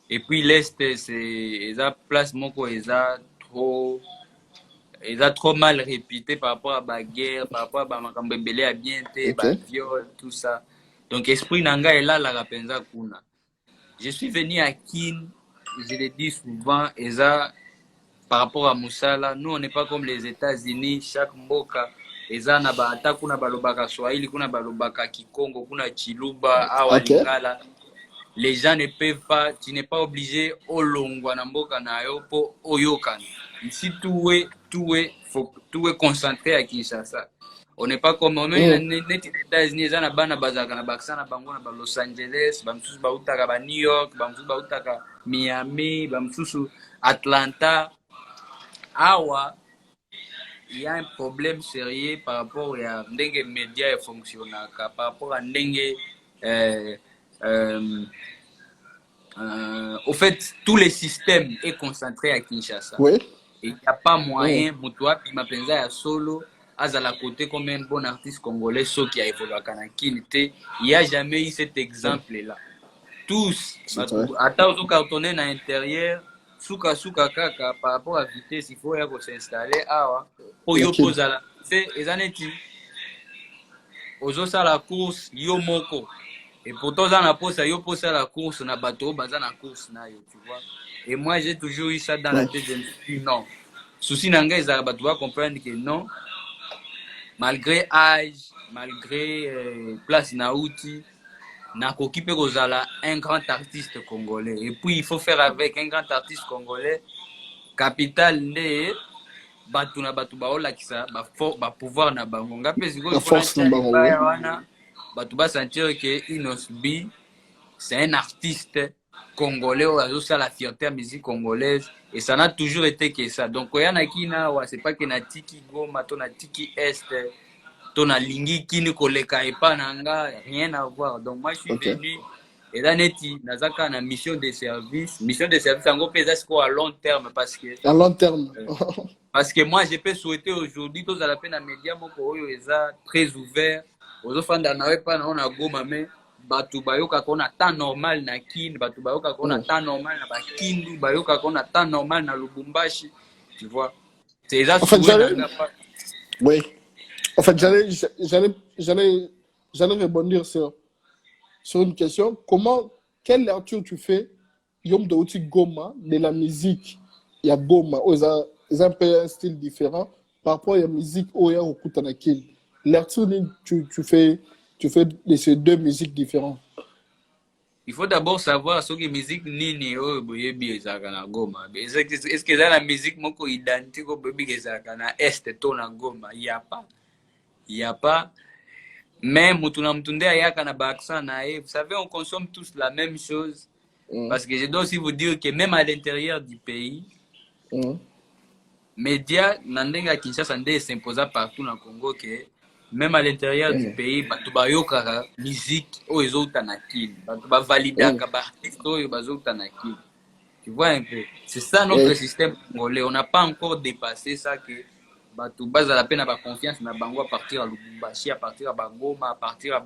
Et puis l'Est, c'est la place moko trop mal réputée par rapport à la guerre, par rapport à makambo ebele ya bien te, Ok. ba viol, tout ça. Donc esprit nanga est là la rapenza kuna. Je suis venu à Kin, je le dis souvent, et ça, par rapport à Moussala, nous on n'est pas comme les États-Unis, chaque mboka, et ça, ata kuna balobaka Swahili, kuna balobaka Kikongo, kuna Chiluba, awa Ok. Lingala. Les gens ne peuvent pas, tu n'es pas obligé au longwa na mboka na yo po oyokana. Ici tout est concentré à Kinshasa. On n'est pas comme on est net États-Unis, za na bana bazaka na baksa na bango na ba Los Angeles, ba msusu ba utaka ba New York, ba msusu ba utaka Miami, ba msusu Atlanta. Awa, il y a un problème sérieux par rapport à ndenge média et fonctionnaka, par rapport à ndenge au fait, tout le système est concentré à Kinshasa. Oui. Et il n'y a pas moyen, Moutoua, puis Mapenza ya solo, à la côté comme un bon artiste congolais, ceux qui a évolué à Kanakilité. Il n'y a jamais eu cet exemple-là. Tous, attends, au cartonné à l'intérieur, souka kaka, par rapport à la vitesse, il faut s'installer. Pour y opposer à la. C'est, les années, aux à la course, yo moko. Et pourtant, dans la poste, yo pose à la course, na bateau, dans la course, na yo, tu vois. Et moi, j'ai toujours eu ça dans la tête, je me suis dit non. Souci nanga, ils doivent comprendre que non, malgré âge, malgré place naouti, na koki pe kozala un grand artiste congolais. Et puis, il faut faire avec un grand artiste congolais, capital né, batu na batu baolakisa, ba pouvoir na bango. Ngape ziko force na bango. Batu ba sentir que Inosbi, c'est un artiste congolais, c'est la fierté de la musique congolaise, et ça n'a toujours été que ça. Donc, c'est pas que na tiki Goma, to na tiki Est, to na lingi kini koleka epa nanga, rien à voir. Donc, moi, je suis venu, et là, neti, nazaka na mission de service, en gros, c'est à long terme, parce que. À long terme. Parce que moi, je peux souhaiter aujourd'hui, tous à la peine, à média, mon koyo, très ouvert. Aux enfants d'Anawe, pas on a Goma, mais batu bayoka qu'on a temps normal na Kin, batu bayoka qu'on a temps normal na Bakindu, bayoka qu'on a temps normal na Lubumbashi, tu vois. C'est ça. En fait, oui. En fait, j'allais rebondir sur une question. Quelle lecture tu fais, Yom Douti Goma, de la musique? Il y a Goma, ils ont un peu un style différent par rapport à la musique Oya ou Kutanakin. Lecture, tu fais de ces deux musiques différentes. Il faut d'abord savoir ce que la musique nini boyebi ezaka na Goma. Est-ce que dans la musique moko identique au boyebi ezaka na Est to na Goma? Il y a pas. Mais mutuna mtunde ayaka na baksa na e. Vous savez, on consomme tous la même chose. Parce que je dois aussi vous dire que même à l'intérieur du pays, médias nandenga Kinshasa nde s'imposa partout dans le Congo que même à l'intérieur du pays, batu bayoka musique oyo na Kin, batu ba validaka ba artiste oyo bazouta na Kin. Tu vois un peu. C'est ça notre système congolais. On n'a pas encore dépassé ça que batu baza la peine à ba confiance na bango à partir à Lubumbashi, à partir à Bangoma, à partir à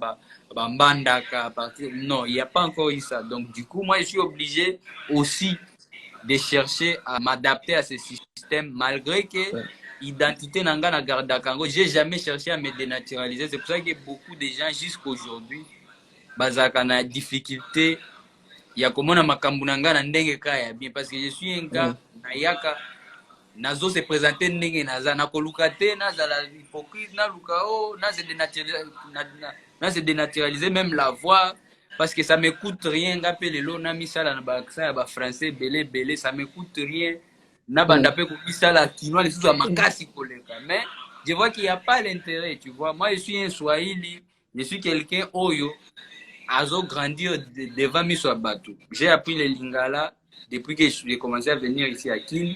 Mbandaka, à partir. Non, il n'y a pas encore eu ça. Donc du coup, moi je suis obligé aussi de chercher à m'adapter à ce système malgré que identité nanga na garda Kango, j'ai jamais cherché à me dénaturaliser. C'est pour ça que beaucoup de gens jusqu'aujourd'hui bazaka na difficulté ya komona makambu nanga na ndenge kaya bien parce que je suis un gars na yaka nazo se présenter ndenge naza na koluka te naza la hypocrite na lukao na se dénaturaliser même la voix parce que ça me coûte rien ngapé lelo na misala na ba accent ya ba français belé ça me coûte rien. Mais je vois qu'il n'y a pas l'intérêt, tu vois. Moi, je suis un Swahili, je suis quelqu'un oyo, azo grandir devant Miso Batou. J'ai appris le Lingala depuis que j'ai commencé à venir ici à Kin.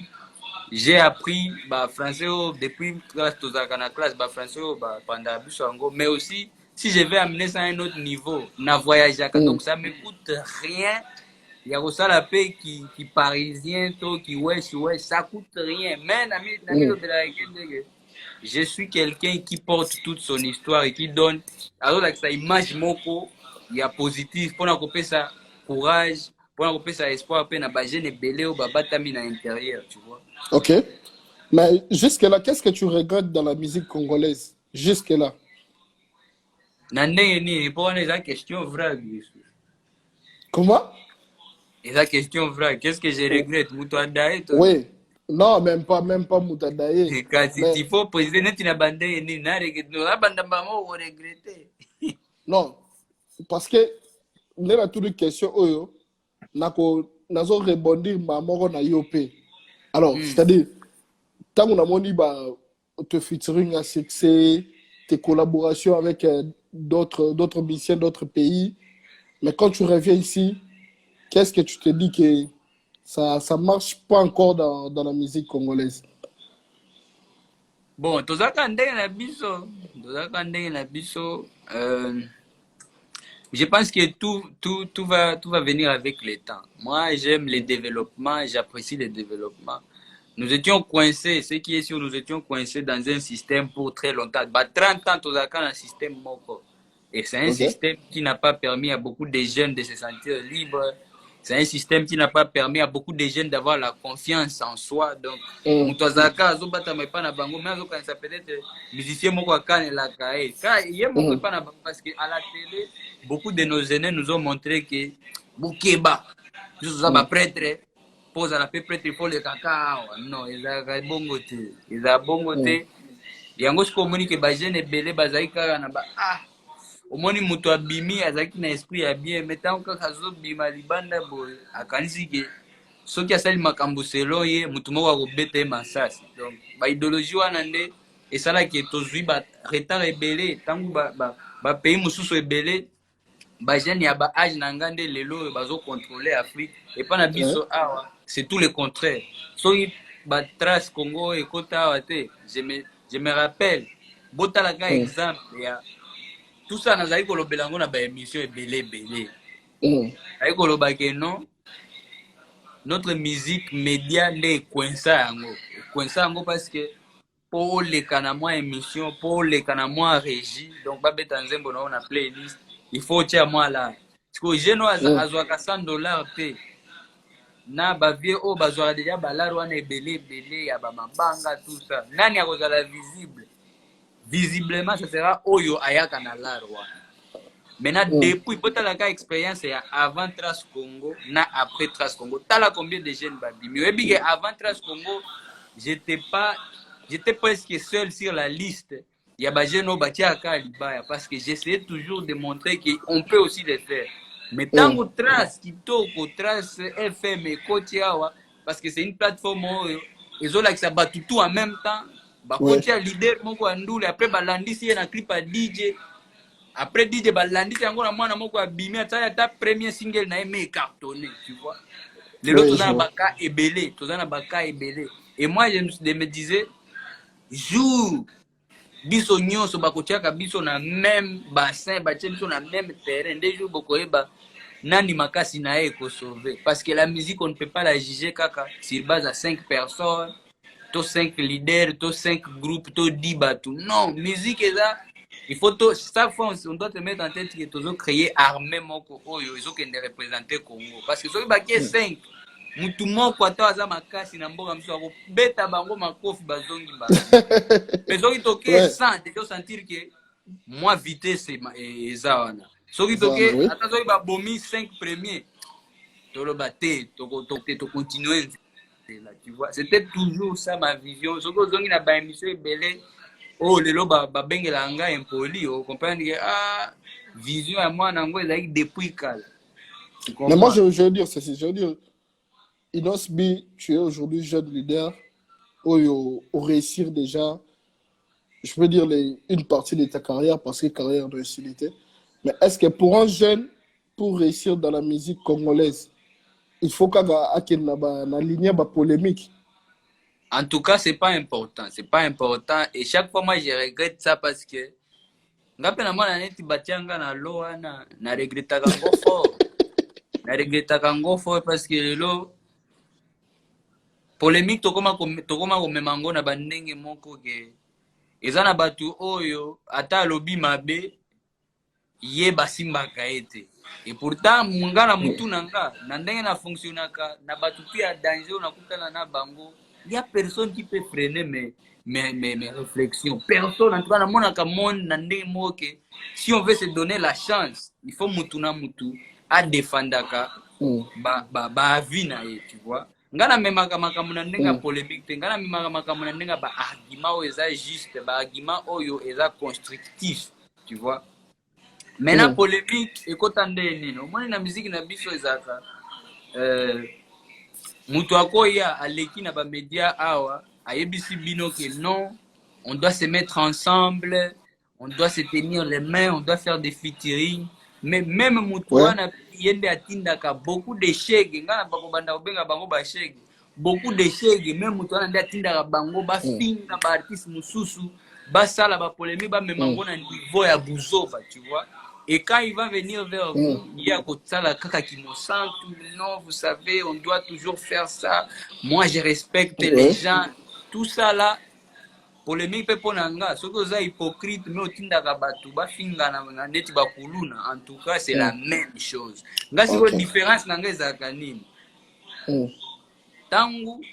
J'ai appris français depuis classe Tozakana classe, français pendant Bissango. Mais aussi, si je vais amener ça à un autre niveau, na voyage, donc ça me coûte rien. Il y a aussi la paix qui parisien, qui ouais, ça coûte rien. Mais je suis quelqu'un qui porte toute son histoire et qui donne. Alors, avec sa image moko, il y a positif pour na ça courage pour na ça espoir pe na ba jeune belé au babatami na intérieur, tu vois. Ok. Mais jusque-là, qu'est-ce que tu regrettes dans la musique congolaise? Jusque-là. Na ndenge nini pour on eza question vraie. Comment? Et la question vraie, qu'est-ce que je regrette? Moutoua Dae, Oui. Non, même pas Moutadaye. quand Mais il faut poser net une bande ni na regret, no la bande ba mo regretter. non, parce que nous avons toutes les questions, nazo rebondir mamoro na yopé. Alors, c'est-à-dire, tant qu'on a moni te featuring à succès, tes collaborations avec d'autres musiciens d'autres pays, mais quand tu reviens ici, qu'est-ce que tu te dis que ça marche pas encore dans la musique congolaise? Bon, tozaka ndenge na biso, je pense que tout va venir avec le temps. Moi, j'aime les développements, j'apprécie les développements. Nous étions coincés, ce qui est sûr, nous étions coincés dans un système pour très longtemps. Bah, 30 ans, tout un système moko. Et c'est un Ok? système qui n'a pas permis à beaucoup de jeunes de se sentir libres. C'est un système qui n'a pas permis à beaucoup de jeunes d'avoir la confiance en soi. Donc, Moutouazaka, Azobata, mais pas na bango, mais ça peut-être musicien moko akane la kae. Il y a beaucoup pas na bango parce qu'à la télé, beaucoup de nos aînés nous ont montré que Boukeba, nous sommes prêtres, pose à la peu prêtre, il faut le cacao. Non, ils ont bongo te. Ils ont bongo te. Yango sikomoni ke ba jeune ebele bazali kaka na ba omoni moto abimi azalaki na esprit ya bien mais ntango kaka azobima libanda boye akanisi ke soki asali makambo selon ye motu moko akobeta ye masasi. Donc baidéologie wana nde esalaki tozwi baretard ebele ntango bapays mosusu ebele bajeune ya baage na nga nde lelo oyo bazocontrôle Afrique epa na biso awa c'est tout le contraire. Soki batrace Congo ekota awa te, je me rappelle botalaka exemple ya tout ça nazali kolobela yango na baémission ebele nazali koloba ke non notre musique média nde ekwensa yango parce que po oleka na mwa émission po oleka na mwa régie donc babeta nzembo na na playlist il faut tia mwa la siko jeune azwaka $100 te na bavie oyo bazwaka deja balare wana ebele ya bamabanga tout ça nani akozala visiblement ce sera oyo ayaka na lare wana. Maintenant depuis botalaka expérience ya avant Trace Congo na après Trace Congo tala combien de jeunes babimi oyebi ke avant Trace Congo j'étais presque seul sur la liste ya bajeunes oyo batiaka libaya parce que j'essayais toujours de montrer qu'on peut aussi le faire. Mais tango Trace kitoko Trace FM ekoti awa parce que c'est une plateforme oyo ezolakisa batu tout en même temps bakoti ya leader moko ya ndule après balandisi ye na clip ya DJ après DJ balandisi yango na mwana moko abimi ata premier single na ye me cartonné, tu vois. Lelo toza na baka ebele et moi je me disais jour biso nyonso bakotiaka biso na même bassin batie biso na même terrain nde jour bokoyeba nani makasi na ye ekosauve parce que la musique on ne peut pas la juger kaka sur base à 5 personnes to 5 leaders to 5 groupes to 10 batou non musique eza il faut chaque fois on doit te mettre en tête que tu dois créer armée moko oyo ils ont qu'à représenter Congo parce que soki bakie 5 mutu moko ata aza makasi na mboka miso akobeta bango makofi bazongi bango mais soki toke 100 te sentir que moi vitesse eza wana soki toke ata soki babomi 5 premiers toloba te to continuer là, tu vois. C'était toujours ça ma vision soki ozongi na baémission ebele oh lelo babengela nga impoli o comprendre que vision ya mwana yango ezalaki depuis kala. Mais moi je veux dire ceci, je veux dire Inosbi, tu es aujourd'hui jeune leader au réussir déjà, je peux dire une partie de ta carrière parce que carrière de réussite. Mais est-ce que pour un jeune, pour réussir dans la musique congolaise, il faut qu'il y ait une ligne polémique? En tout cas, c'est pas important. C'est pas important. Et chaque fois, moi, je regrette ça parce que ngape na mwana neti batianga na loa na regretaka ngo fort. Na regretaka ngo fort parce que lelo polémique tokoma komema ngo na bandenge moko ke eza na batu oyo ata alobi mabe ye basimbaka ete. Et pourtant munga na mutu nanga na ndenge na fonctionnaka na batupi ya danger on akutana na bango. Il y a personne qui peut freiner mes réflexions. Personne en tout cas na monaka monde na ndenge moke. Si on veut se donner la chance, il faut mutu na mutu a défendaka ba vie na ye, tu vois. Ngana memaka makambo na ndenga polémique te, ngana memaka makambo na ndenga ba argument oyo eza juste, ba argument oyo eza constructif, tu vois. Maintenant polémique ekota nde nini omoni na musique na biso ezaka mutu akoya aleki na ba média awa ayebisi bino que non, on doit se mettre ensemble, on doit se tenir les mains, on doit faire des featuring. Mais même mutu wana yende atindaka beaucoup d'échecs ngana bakobanda obenga bango ba chèques, beaucoup d'échecs, même mutu wana nde atindaka bango ba finga ba artiste mususu ba sala ba polémique ba memango na niveau ya buzoba, tu vois. Et quand il va venir vers vous, il y a la kaka qui me sent, non, vous savez, on doit toujours faire ça. Moi, je respecte les gens. Tout ça là, polémique pe ponanga, ce que vous êtes hypocrite, mais au tinda kabatu, ba finga na neti ba kuluna. En tout cas, c'est la même chose. Nga si votre différence nanga zakanini. Tangu,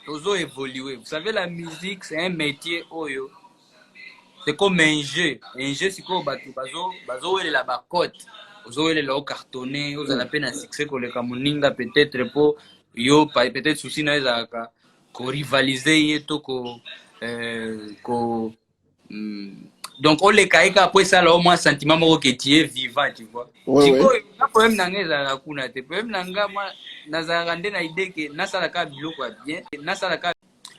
tozo évoluer. Vous savez, la musique, c'est un métier oyo. C'est comme un jeu. Un jeu, c'est comme bazo la bacote. Bazo le au cartonné, vous avez la peine à succès pour le kamuninga peut-être pour yo peut-être souci na ezaka ko rivaliser yeto ko donc on les kaika après ça là au moins sentiment moko que tu es vivant, tu vois. Siko na problème nanga ezaka kuna te. Problème nanga moi nazaka nde na idée que na sala ka biloko bien, na sala ka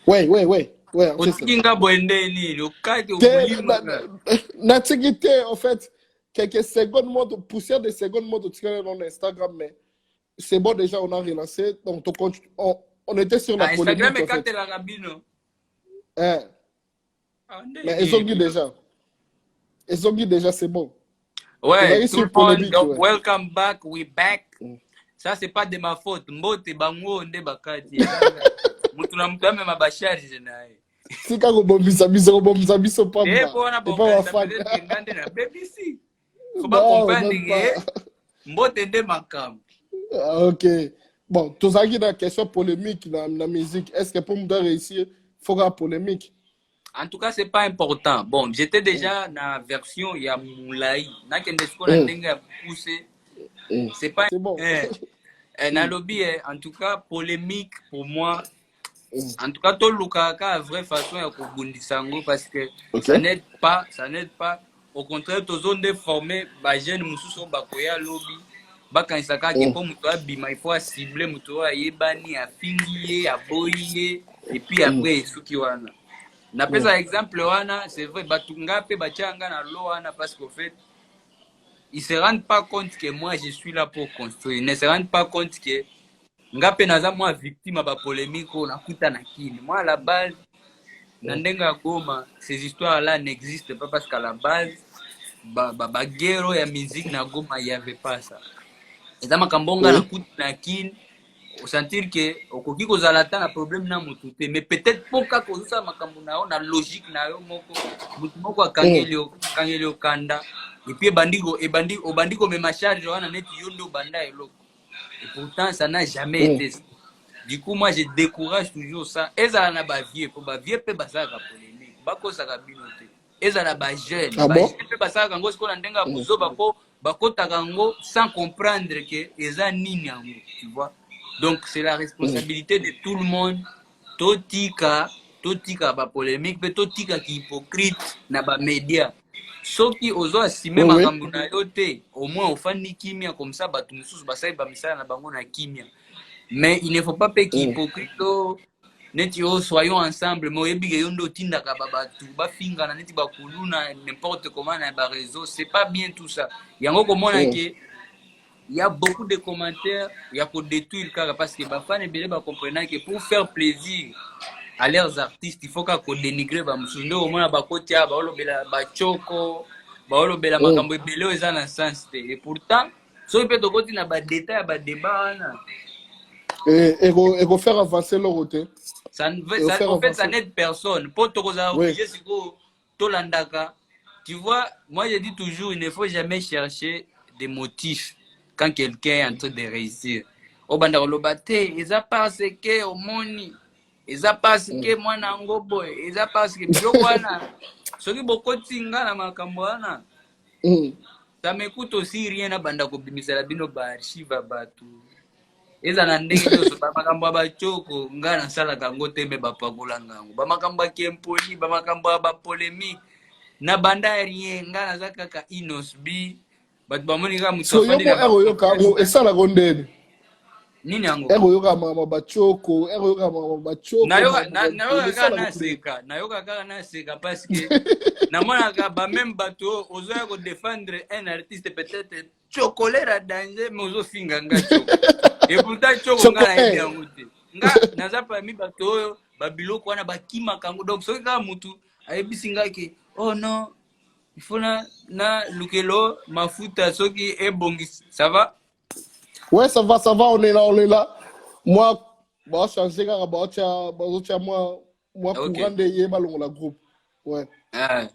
ouais, Otinga boendeni, le cas de Natigité, en fait, quelques secondes, poussière de secondes, dans Instagram, mais c'est bon, déjà, on a relancé. Donc, on était sur la polémique. Instagram est quand la rabino. Mais ils ont dit déjà. Ils ont dit déjà, c'est bon. Ouais, tout le monde, donc, welcome back, we back. Ça, c'est pas de ma faute. Mbote, bango, nde bakati. Mutuna mutame mabasharge naye. Sika kobombisa biso pamba. Et pour na bomba ça peut être ngande na BBC. Faut pas comprendre que mbote nde makam. OK. Bon, tout ça qui est la question polémique dans la musique. Est-ce que pour me réussir, il faut avoir polémique? En tout cas, c'est pas important. Bon, j'étais déjà dans la version ya Moulai. Na kende sko na ndenga pousser. C'est pas bon. Un lobby, en tout cas, polémique pour moi. En tout cas, tout le cas a vraie façon de sango parce que ça n'aide pas. Au contraire, tous zones de former, bah jeunes mususu bakoya lobby, bah quand ça ka ke pour muto abima, il faut cibler muto ayebani a fingier, a boyer et puis après suki wana. Na pesa exemple wana, c'est vrai batunga pe bachanga na lo wana parce qu'au fait ils se rendent pas compte que moi je suis là pour construire. Ils ne se rendent pas compte que ngape naza moi victime ba polémique on akuta na kini. Moi à la base nandenga Goma ces histoires là n'existent pas parce qu'à la base ba guerre ya musique na Goma il y avait pas ça. Et dans makambonga na kuta na kini au sentir que okoki kozala ta na problème na mutu te mais peut-être poka kozusa makambo na na logique na yo moko akangelio kanda et puis bandiko même charge wana net yondo banda eloko. Et pourtant, ça n'a jamais été ça. Du coup, moi, je décourage toujours ça. Et ça n'a pas vieux. Pour pas vieux, peut pas ça la polémique. Bako ça la binoté. Et ça n'a pas jeune. Peut pas ça quand on a denga buzo bako tagango sans comprendre que eza nini ango, tu vois. Donc c'est la responsabilité de tout le monde. Totika ba polémique, mais totika qui hypocrite na ba média. Soki ozo asime makambo na yo te au moins ofandi kimia comme ça batu mususu basai ba misala na bango na kimia mais il ne faut pas pe ki hypocrite neti o soyons ensemble mais oyebi ke yondo tinda ka batu ba finga na neti ba kuluna n'importe comment na ba réseau c'est pas bien tout ça yango komona ke il y a beaucoup de commentaires il y a pour détruire car parce que ba fan ebele ba comprendre que pour faire plaisir à leurs artistes, il faut qu'on dénigre ba musundo au moins ba kotia ba olobela ba choko ba olobela makambo ebele eza na sens te et pourtant so peut to koti na ba détail ba débat na et go faire avancer leur côté ça en fait ça n'aide personne pour to koza obligé siko to landaka tu vois, moi je dis toujours, il ne faut jamais chercher des motifs quand quelqu'un est en train de réussir. Au banda olobate, eza parce que omoni, eza parce que mwana ngo boy, eza parce que biloko wana, soki bokoti nga na makambo wana, ça m'écoute aussi rien na banda kobimisela bino ba archive bato. Eza na ndenge nyonso bamakambo ya bachoko nga nasalaka yango te me bapakolanga yango bamakambo ya kempoli bamakambo ya bapolémique na banda rien nga naza kaka inosbi bato bamoni kaka moto so yoko eroyoka yango esalaka ndeni nini yango eroyoka makambo bachoko eroyoka makambo bachoko nayoka kaka naseka parce que namonaka bameme bato ozoya kodefendre un artiste peut-être chokolera danger mais ozofinga nga choko et pourtant choko nga nayebi yango te nga naza parmi bato oyo babiloko wana bakimaka yango donc soki kaka motu ayebisi nga ke oh non il faut na lukelo mafuta soki ebongisi ça va. Ouais, ça va, on est là. Moi, bah, changer kaka baotia moi Okay. courant de yeba la groupe. Ouais. Ah,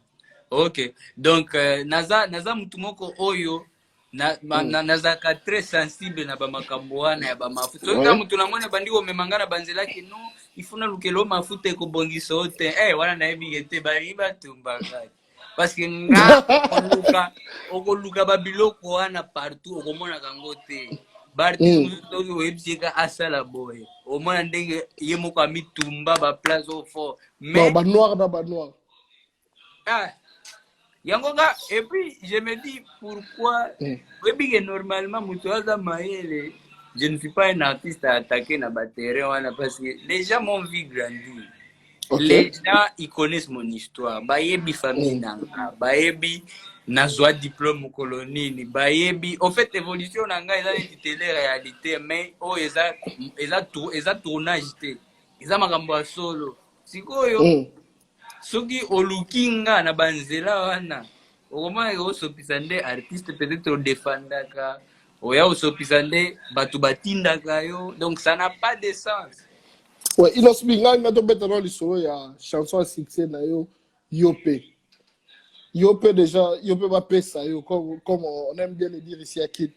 ok. Donc naza mutu moko oyo nazaka très sensible na bamakambo wana ya bamafuta. Soki kaka mutu namoni bandi komemanga na banzela ke non il faut na lukelo mafuta ekobongisa o te wana nayebi ete bali batumbaka parce que nga okoluka babiloko wana partout okomonaka yango te bartiste mosusu oyebisika asala boye omona ndenge ye moko amitumba baplace au fort mais banoir yango nga et puis je me dis pourquoi oyebi que normalement moto aza mayele je ne suis pas un artiste à attaquer na baterrain wana parce que les gens m'ont vu grandir. Okay. Les gens ils connaissent mon histoire bayebi famille nanga bayebi nazwa diplôme colonie bayebi en fait évolution nanga eza neti télé réalité mais oh eza tournage te eza makambo ya solo sikoyo soki olukinga na banzela wana okomana osopisa nde artiste peut-être odefandaka oya osopisa nde bato batindaka yo donc ça n'a pas de sens. Ouais, inosbi nga tobeta na lisolo ya chanson à succès na Yopé déjà, Yopé va payer ça, comme on aime bien le dire ici à Kid.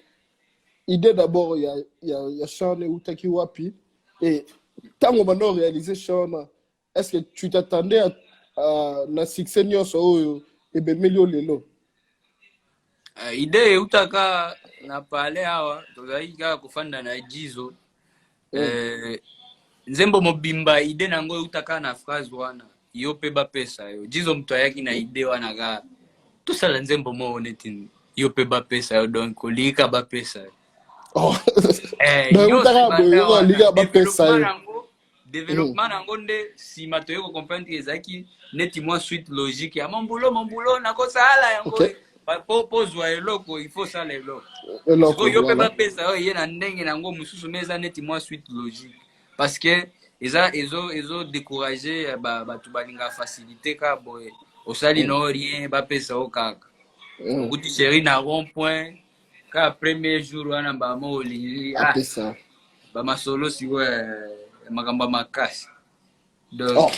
Idée d'abord, il y a Sean et Utaki Wapi. Et tant qu'on va réaliser Sean, est-ce que tu t'attendais à la succès et bien milieu lelo? Idée Utaka na parlé awa, tozaika kufanda na Jizo. Nzembo mobimba ide nango Utaka na phrase wana. Yope ba pesa yo jizo mtu ayaki na ide wana ga tusala nzembo mo honeti yope ba pesa yo donc kolika ba pesa yo liga ba pesa yo développement nango nde si mato yo comprendre ezaki neti moi suite logique ya mambulo nako sala yango pozwa eloko il faut sala eloko yope ba pesa yo ye na ndenge nango mususu meza neti moi suite logique parce que ezo décourager bato balinga facilité ka boye osali no rien bapesa o kaka okuti chéri na rond point ka premier jour wana bamo olingi bamasolo siwe makambo makasi donc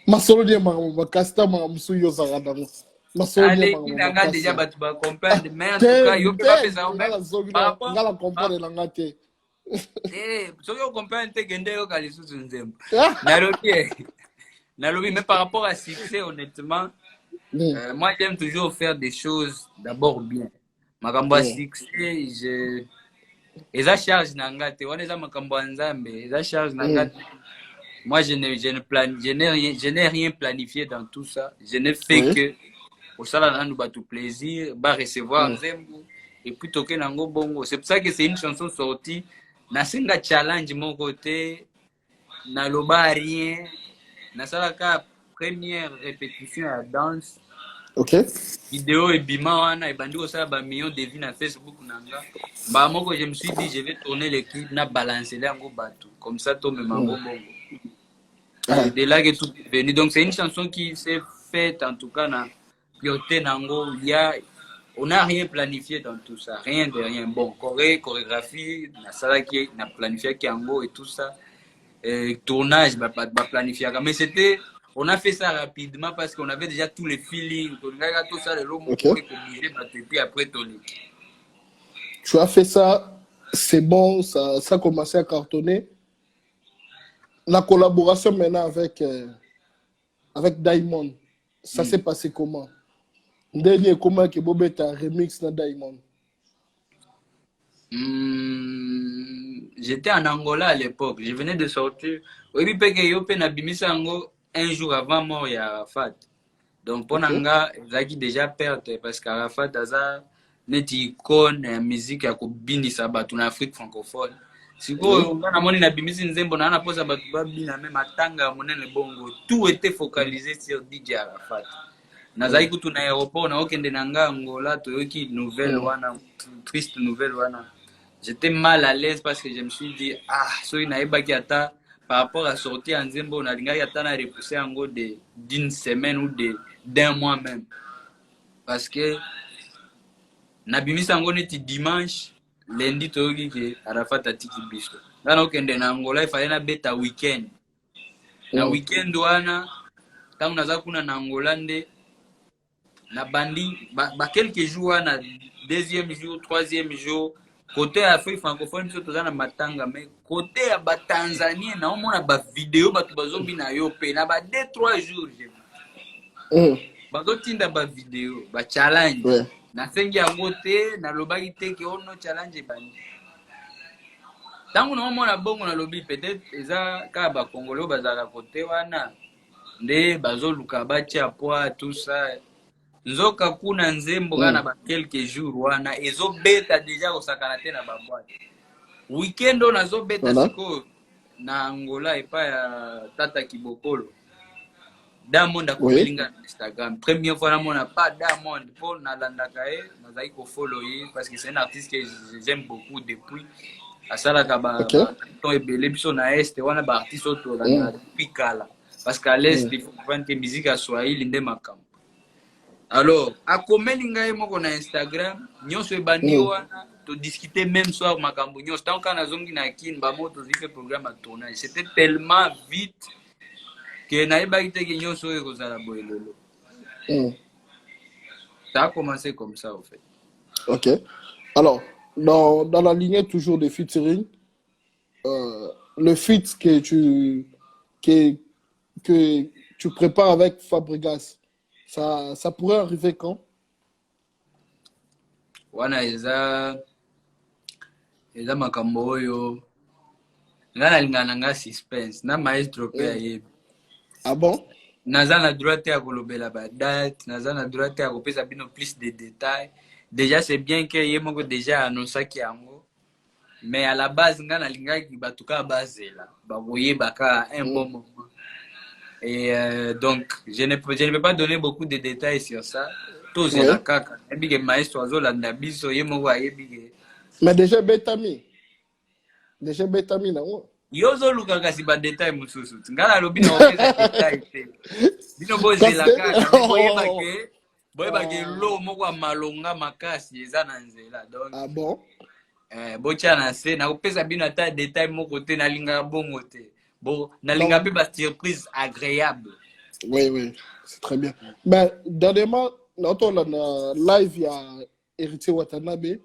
masolo dia makambo makasi ta makambo suyo zaka dango masolo dia makambo makasi déjà bato ba comprendre mais en tout cas yo pe bapesa o ngala comprendre la ngate soki okomprendre te gende yoka lisusu nzembo nalobi mais par rapport à succès honnêtement moi j'aime toujours faire des choses d'abord bien makambo ya succès eza charge na nga te wana eza makambo ya nzambe eza charge na nga te moi je n'ai rien planifié dans tout ça je n'ai fait que osala nanu bato plaisir ba recevoir nzembo et puis toke nango bongo c'est pour ça que c'est une chanson sortie nasenga challenge mon côté naloba rien nasalaka première répétition à danse vidéo ebima wana ebandi kosala ba millions de vues na Facebook nanga ba moko je me suis dit je vais tourner le clip na balancer yango bato comme ça to même bongo de là que tout est venu donc c'est une chanson qui s'est faite en tout cas na pioté nango on n'a rien planifié dans tout ça, rien de rien. Bon, chorégraphie, na planifié Kiango et tout ça. Tournage, pas planifié. Mais c'était on a fait ça rapidement parce qu'on avait déjà tous les feelings. Tout ça, Ok. puis après, Tu as fait ça, c'est bon, ça a commencé à cartonner. La collaboration maintenant avec Diamond, ça s'est passé comment? Dernier, comment que Bobet a remix dans Diamond? J'étais en Angola à l'époque. Je venais de sortir. Oui, puis que yo pe na bimisa yango un jour avant mort ya Arafat. Donc pour Ok. nanga, zaki déjà perte parce qu'Arafat aza neti icône ya musique ya kobinisa bato na Afrique francophone. Oui. Sikoyo nga namoni na bimisi nzembo na posa bato babina même matanga ya monene bongo. Tout était focalisé sur DJ Arafat. Nazali kutu na aéroport na okende na nga Angola toyoki nouvelle wana, triste nouvelle wana. J'étais mal à l'aise parce que je me suis dit, ah, so inaebaki ata par rapport à sortir en Zembo, on a repoussé en gros d'une semaine ou d'un mois même. Parce que, nabimisa en neti dimanche, lundi, toyoki ke Arafat atiki biso. Là, okende na Angola, il fallait na beta week-end. Na week-end wana, tangu naza kuna na Angola nde, na bandi, ba quelques jours wana, deuxième jour, troisième jour, côté Afrique francophone biso toza na matanga, mais côté ya ba Tanzanie na omona ba vidéo bato bazombi na yo pe na ba 2-3 jours bazotinda ba vidéo ba challenge na sengi yango te na lobaki te ke ono challenge bani tangu na omona bongo na lobi peut-être eza ka ba Congolais bazala côté wana nde bazoluka batia poa tout ça nzoka kuna nzembo kana ba quelques jours wana ezobeta deja kosakana te na baboite weekend on azobeta siko na Angola epa ya Tata Kibokolo Diamond akomelinga na Instagram première fois namona pas Diamond pour nalandaka ye nazali ko follow ye parce que c'est un artiste que j'aime beaucoup depuis asalaka ba ton ebele biso na este wana ba artiste auto la pikala parce qu'à l'est il faut comprendre que musique à Swahili nde makambo. Alors, akomeli ngai moko na Instagram, nyonso ebandi wana, to discuter même soir makambo nyonso. Tant qu'on a zongi na kin, ba moto zife programme à tournage. C'était tellement vite que naibaki te ke nyonso e kozala boelelo. Ça a commencé comme ça, en fait. Ok. Alors, dans la lignée toujours de featuring, le feat que tu prépares avec Fabregas, ça pourrait arriver quand? Wana eza makambo oyo nga nalingana nga suspense na maestro pe ayebi. Ah bon? Naza na droit ya kolobela ba date, naza na droit ya kopesa bino plus de détails. Déjà c'est bien que ye moko déjà annoncaki yango. Mais à la base nga nalingaki batuka bazela bakoyebaka un bon moment. Et donc je ne peux pas donner beaucoup de détails sur ça. Tozela kaka ebike maestro azolanda biso ye moko ayebi ke. Mais déjà betami nango. Yozoluka kasi ba détail mususu. Nga nalobi na opesa détail te. Bino bozela kaka boyeba ke lo moko malonga makasi eza na nzela. Donc ah bon? Botia na se na opesa bino ata détail moko te nalinga bongo te. Bon, nalinga pe ba surprise agréable. Oui, c'est très bien. Mais dernièrement, notre live il y a Héritier Watanabe,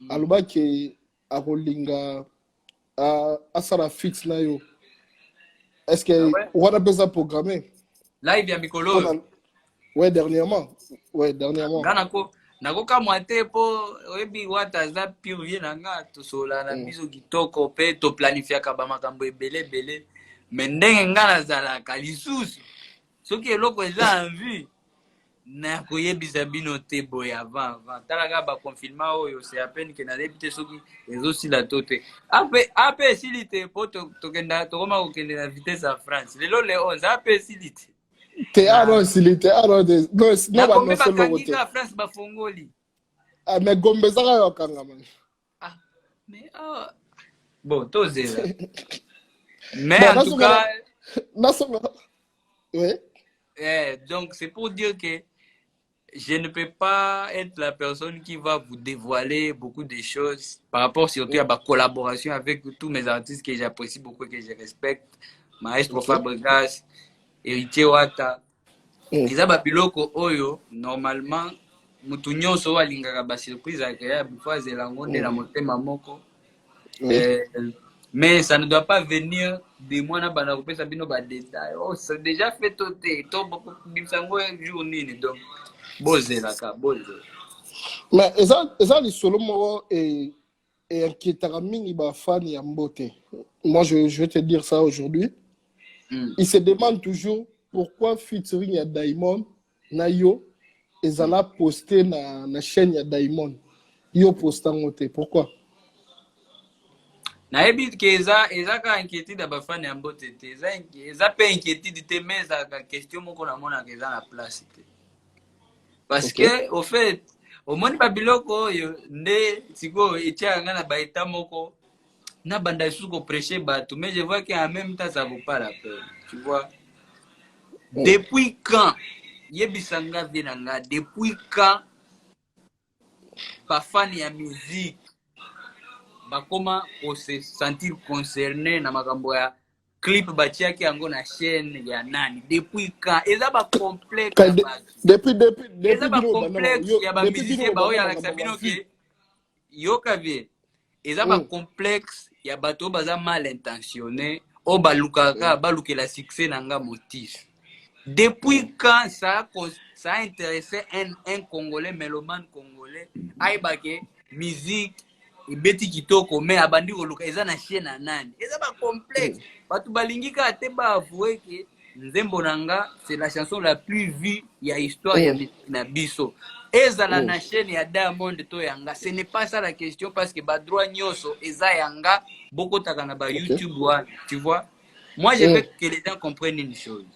aloba ke akolinga asala fixe na yo. Est-ce que on a besoin de programmer? Live ya mikolo. Ouais, dernièrement. Nakoka mwate po oyebi wata za purvie na nga tosola na biso kitoko pe to planifiaka ba makambo ebele mais ndenge nga nazalaka lisusu soki eloko eza en vue na koyebisa bino te boye avant talaka ba confinement oyo c'est à peine que nayebi te soki ezosila to te ape esili te po tokenda tokoma kokende na vitesse ya France lelo le 11 ape esili te France bafongoli mais Gombe zaka yo kangama mais bon tozela mais en tout cas oui. Donc c'est pour dire que je ne peux pas être la personne qui va vous dévoiler beaucoup de choses par rapport surtout à ma collaboration avec tous mes artistes que j'apprécie beaucoup, que je respecte, Maestro Fabregas Héritier Wata. Eza ba biloko oyo normalement mutu nyonso oyo alingaka ba surprise agréable fois zelango nde na motema moko. Mais ça ne doit pas venir de moi na bana kopesa bino ba détails. Oh, c'est déjà fait toté. To bisango jour nini donc bozelaka bozel. Mais eza lisolo moko et inquiétera mingi ba fan ya mbote. Moi je vais te dire ça aujourd'hui. Il se demande toujours pourquoi featuring ya Diamond na yo ezala posté na chaîne ya Diamond. Yo postango te. Pourquoi? Nayebi ke eza ka inquiétude ya bafani ya mbote te. Eza pe inquiétude te mais ezalaka question moko na monaka eza na place te. Parce que au fait omoni babiloko oyo nde sikoyo etiaka nga na baeta moko na banda lisusu koprêcher bato, mais je vois qu'en même temps ça vaut pas la peine, tu vois. Depuis quand yebisanga venanga, depuis quand bafani ya musique bakoma se sentir concerné na makambo ya clip batiaki yango na chaîne ya nani, depuis quand eza ba complexe depuis eza ba complexe ya ba musicien ba oyo alakisa bino ke yoka vie eza ba complexe ya bato baza mal intentionné o balukaka balukela succès nanga motif. Depuis quand ça a intéressé un Congolais, mélomane congolais, aïbake, musique, et beti kitoko, mais abandi koluka, eza na chaîne na nani. Eza ba complexe. Batu balingika ate ba avoué que Nzembo Nanga, c'est la chanson la plus vue, il y a histoire, il y a na biso. Eza na chaîne ya Diamond to yanga. Ce n'est pas ça la question parce que ba droit nyoso, eza yanga, beaucoup takana ba YouTube, tu vois. Moi, je veux que les gens comprennent une chose.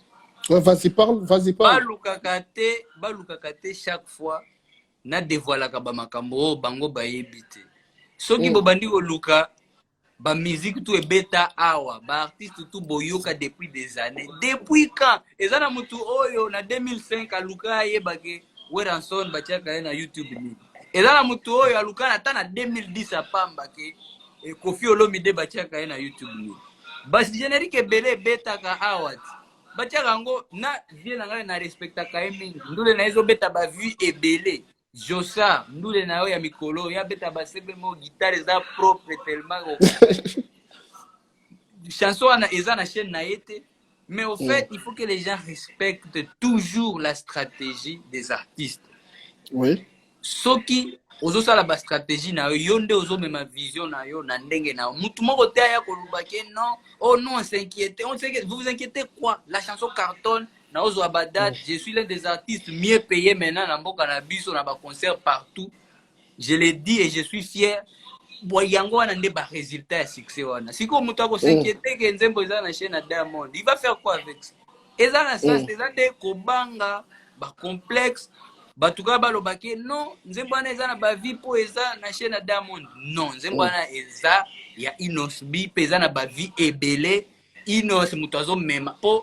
Vas-y, parle. Balukakate chaque fois na dévoilaka ba makambo bango ba yebite. Soki bobandi oluka ba musique tout ebeta awa, ba artiste tout boyoka depuis des années. Depuis quand? Ezana mutu oyo na 2005 aluka yebake Weranson batiaka na YouTube ni. Ezana mutu oyo aluka na ta na 2010 apamba ke Koffi Olomide batiaka na YouTube ni. Bas générique belé betaka awat. Batiaka ngo na vie na ngai na respectaka mingi. Ndule na ezo beta ba vue ebele. Josa, ndule na yo ya mikolo, ya beta ba sebe mo guitare za propre tellement. Chanson na eza na chaîne na yete. Mais au fait, il faut que les gens respectent toujours la stratégie des artistes. Oui. Soki ozo sala ba stratégie na yo nde ozo mema vision na yo na ndenge na mutu moko te ya koluba ke non, oh non, on s'inquiète, vous vous inquiétez quoi? La chanson cartonne na ozo abada, je suis l'un des artistes mieux payés maintenant na mboka na biso na ba concert partout. Je l'ai dit et je suis fier. Boyango wana nde ba résultat ya succès wana. Siko mutu ako s'inquiéter que Nzembo eza na chaîne na Diamond, il va faire quoi avec ça? Eza na ça, c'est ça de kobanga ba complexe. Batuka balobake non, Nzembo wana eza na ba vie po eza na chaîne na Diamond. Non, Nzembo wana eza ya Inos B pe eza na ba vie ebele. Inos mutu azo mema po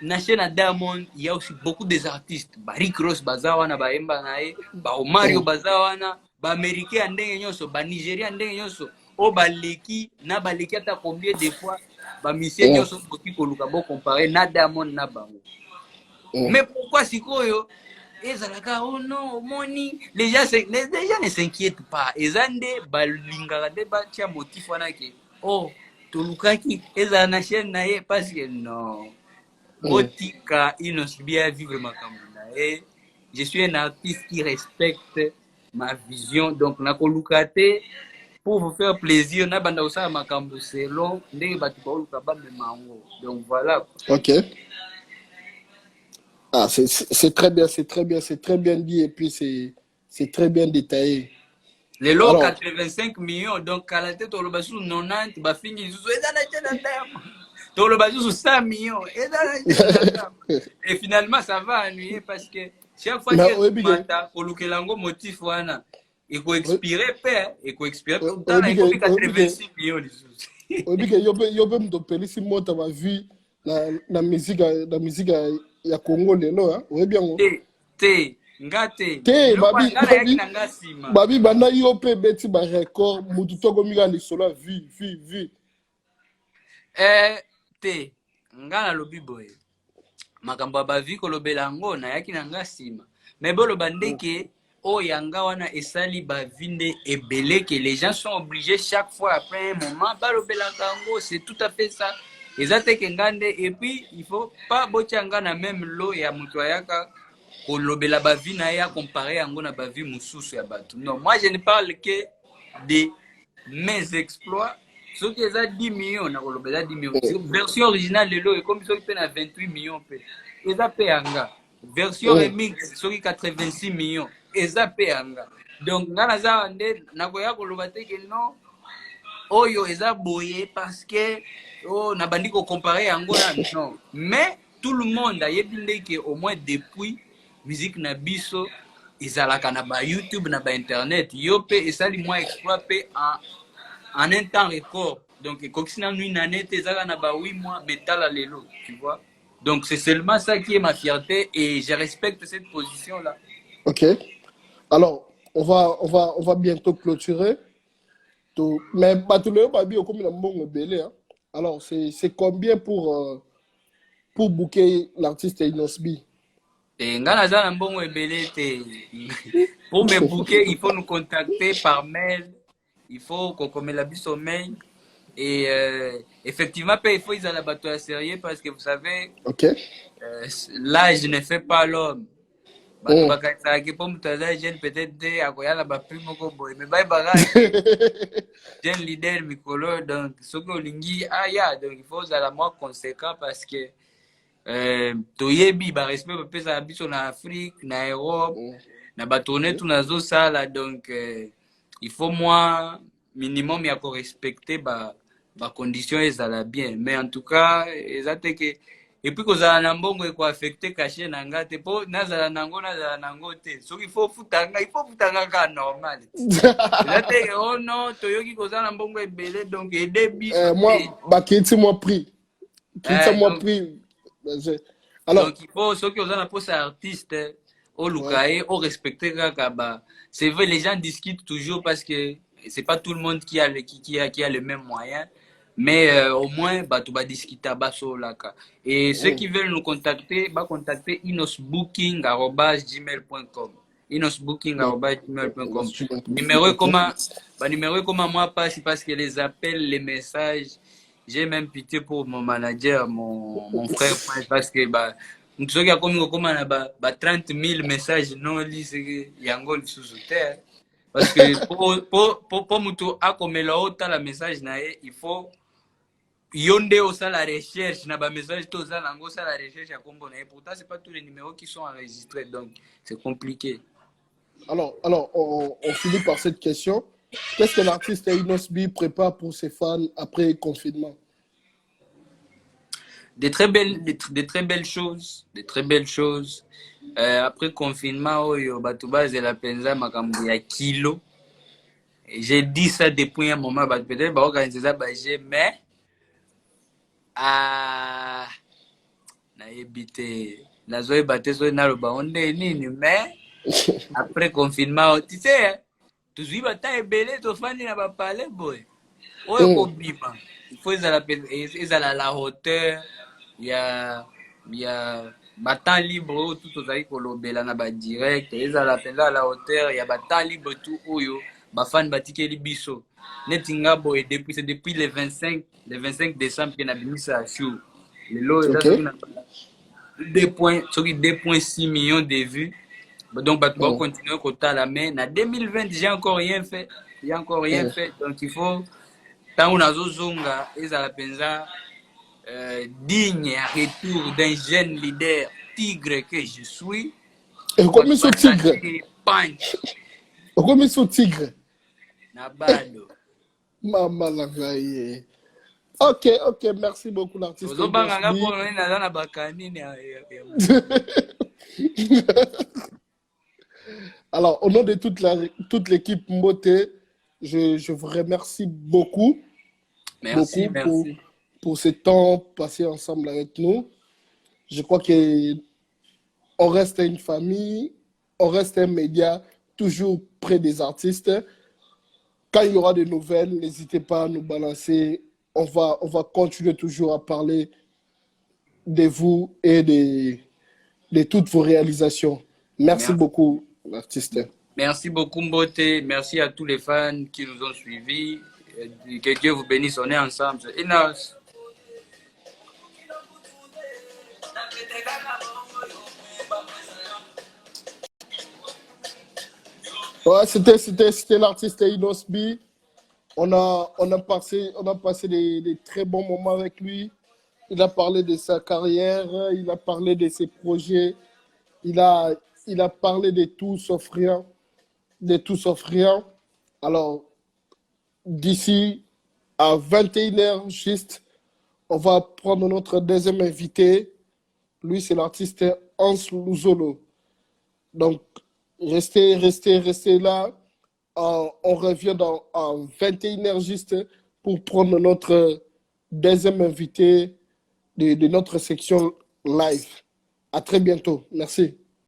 na chaîne na Diamond, il y a aussi beaucoup des artistes. Ba Rick Ross baza wana ba emba na ye, ba Omario baza wana, ba Américain ndenge nyonso, ba Nigeria ndenge nyonso, o ba leki na ba leki ata combien de fois ba misien nyonso boki koluka bo comparer na Diamond na bango. Mais pourquoi sikoyo ezalaka oh non moni les gens ne s'inquiètent pas. Ezande balingaka de ba tia motif wana ke oh tolukaki ezala na chaîne na ye parce que non. Botika Inos bien vivre makambo na ye. Je suis un artiste qui respecte ma vision, donc nakolukate pour vous faire plaisir na banda osala makambo selon ndenge batu baoluka bamemango. Donc voilà. Ok. Ah, c'est très bien, c'est très bien dit et puis c'est très bien détaillé. Les lots 85 millions, donc à la tête on le bas sous 90, bah fini sous on le bas sous 100 millions. Et finalement ça va ennuyer parce que chaque fois que mata kolukelango motif wana il faut expirer père, il faut expirer dans il faut 86 millions les sous. Obi que yo be mto pelisi mota ba vie na musique ya Congo lelo hein oui bien ngate babi banda yo pe beti ba record mutu toko mika ni solo vie te ngana lobi boy makambo bavi kolobela yango na yaki na nga sima mais boloba ndeke o yanga wana esali bavinde ebele que les gens sont obligés chaque fois après un moment balobela yango c'est tout à fait ça ezate ke ngande et puis il faut pas botianga na même lot ya mutu ayaka kolobela bavi na ya comparer yango na bavi mususu ya bato non moi je ne parle que de mes exploits ce qui est 10 millions na kolobela 10 millions version originale lelo et comme soki pe na 28 millions pe eza pe yanga version remix soki 86 millions eza pe yanga donc nga naza nde nakoya koloba te ke non oyo eza boye parce que oh na bandi ko comparer yango na non mais tout le monde ayebi ndeke au moins depuis musique na biso ezalaka na ba YouTube na ba internet yo pe esali moi exploit pe en un temps record donc kokisina nuit na net ezaka na ba 8 mois metala lelo tu vois donc c'est seulement ça qui est ma fierté et je respecte cette position là. OK. Alors on va bientôt clôturer. Mais Batuleo Babi comme un bon belé. Alors c'est combien pour booker l'artiste Inosbi? Ngana za mbongo ebele te. Pour me booker, il faut nous contacter par mail. Il faut qu'on la biso mail. Et effectivement, il faut ils allaient bateau à sérieux parce que vous savez, l'âge ne fait pas l'homme. Peut-être jeune leader mikolo donc ce que lingi donc il faut à la moins conséquent parce que toyebi ba respect pesa biso na Afrique na Europe na ba tourner tout nazo sala donc il faut moi minimum ya ko respecter ba conditions ezala bien mais en tout cas ezate que et puis kozala na mbongo eko affecter caché na ngate po nazala nango te so il faut futanga ka normal ezate oh non toyoki kozala na mbongo ebele donc aider biso moi bakiti moi prix alors donc il faut ceux qui ozala pour ça artiste au lukae au respecter kaka c'est vrai les gens discutent toujours parce que c'est pas tout le monde qui a le même moyen. Mais au moins, tu vas discuter à Solaka. Et ceux qui veulent nous contacter, contacter inosbooking@gmail.com. inosbooking@gmail.com. Numéro comment moi passe parce que les appels, les messages, j'ai même pitié pour mon manager, mon frère, parce que nous sommes comme 30 000 messages non lisés, yango sous terre. Parce que pour mutu akomela ota la message na il faut yonde osa la recherche na ba message to za nango sa la recherche ya kombo na pourtant c'est pas tous les numéros qui sont enregistrés donc c'est compliqué. Alors on finit par cette question. Qu'est-ce que l'artiste Inosbi prépare pour ses fans après confinement? Des très belles choses. Après confinement, oyo batuba la penza makambo ya kilo. J'ai dit ça depuis un moment, peut-être ba organiser ça mais na ebité na zoe batezo na loba onde nini mais après confinement tu sais tuzui bata ebele to fandi na ba parler boy. Oyo ko bima. Il faut ezala la hauteur ya temps libre tout ozali kolobela na ba direct ezala penza la hauteur ya temps libre tout oyo ba fan batikeli biso neti ngabo et depuis le 25 décembre que na bimisa show le lo ezala 2.6 millions de vues donc ba continuer kotala mais na 2020 j'ai encore rien fait donc il faut tant on azozonga ezala penza digne à retour d'un jeune leader tigre que je suis. Et comme ce tigre. Comme ce tigre. Nabado. Maman la vaille. Ok, merci beaucoup l'artiste. Alors, au nom de toute l'équipe Mbote, je vous remercie beaucoup. Merci. Pour ce temps passé ensemble avec nous. Je crois qu'on reste une famille, on reste un média toujours près des artistes. Quand il y aura des nouvelles, n'hésitez pas à nous balancer. On va continuer toujours à parler de vous et de toutes vos réalisations. Merci Merci. beaucoup, l'artiste. Merci beaucoup, Mbote. Merci à tous les fans qui nous ont suivis. Que Dieu vous bénisse. On est ensemble. Inas. Ouais, c'était l'artiste Inos B. On a passé des très bons moments avec lui. Il a parlé de sa carrière, il a parlé de ses projets, il a, il a parlé de tout sauf rien, de tout sauf rien. Alors, d'ici à 21h juste, on va prendre notre deuxième invité. Lui, c'est l'artiste Hans Luzolo. Donc, restez là. On revient à 21h juste pour prendre notre deuxième invité de notre section live. À très bientôt. Merci.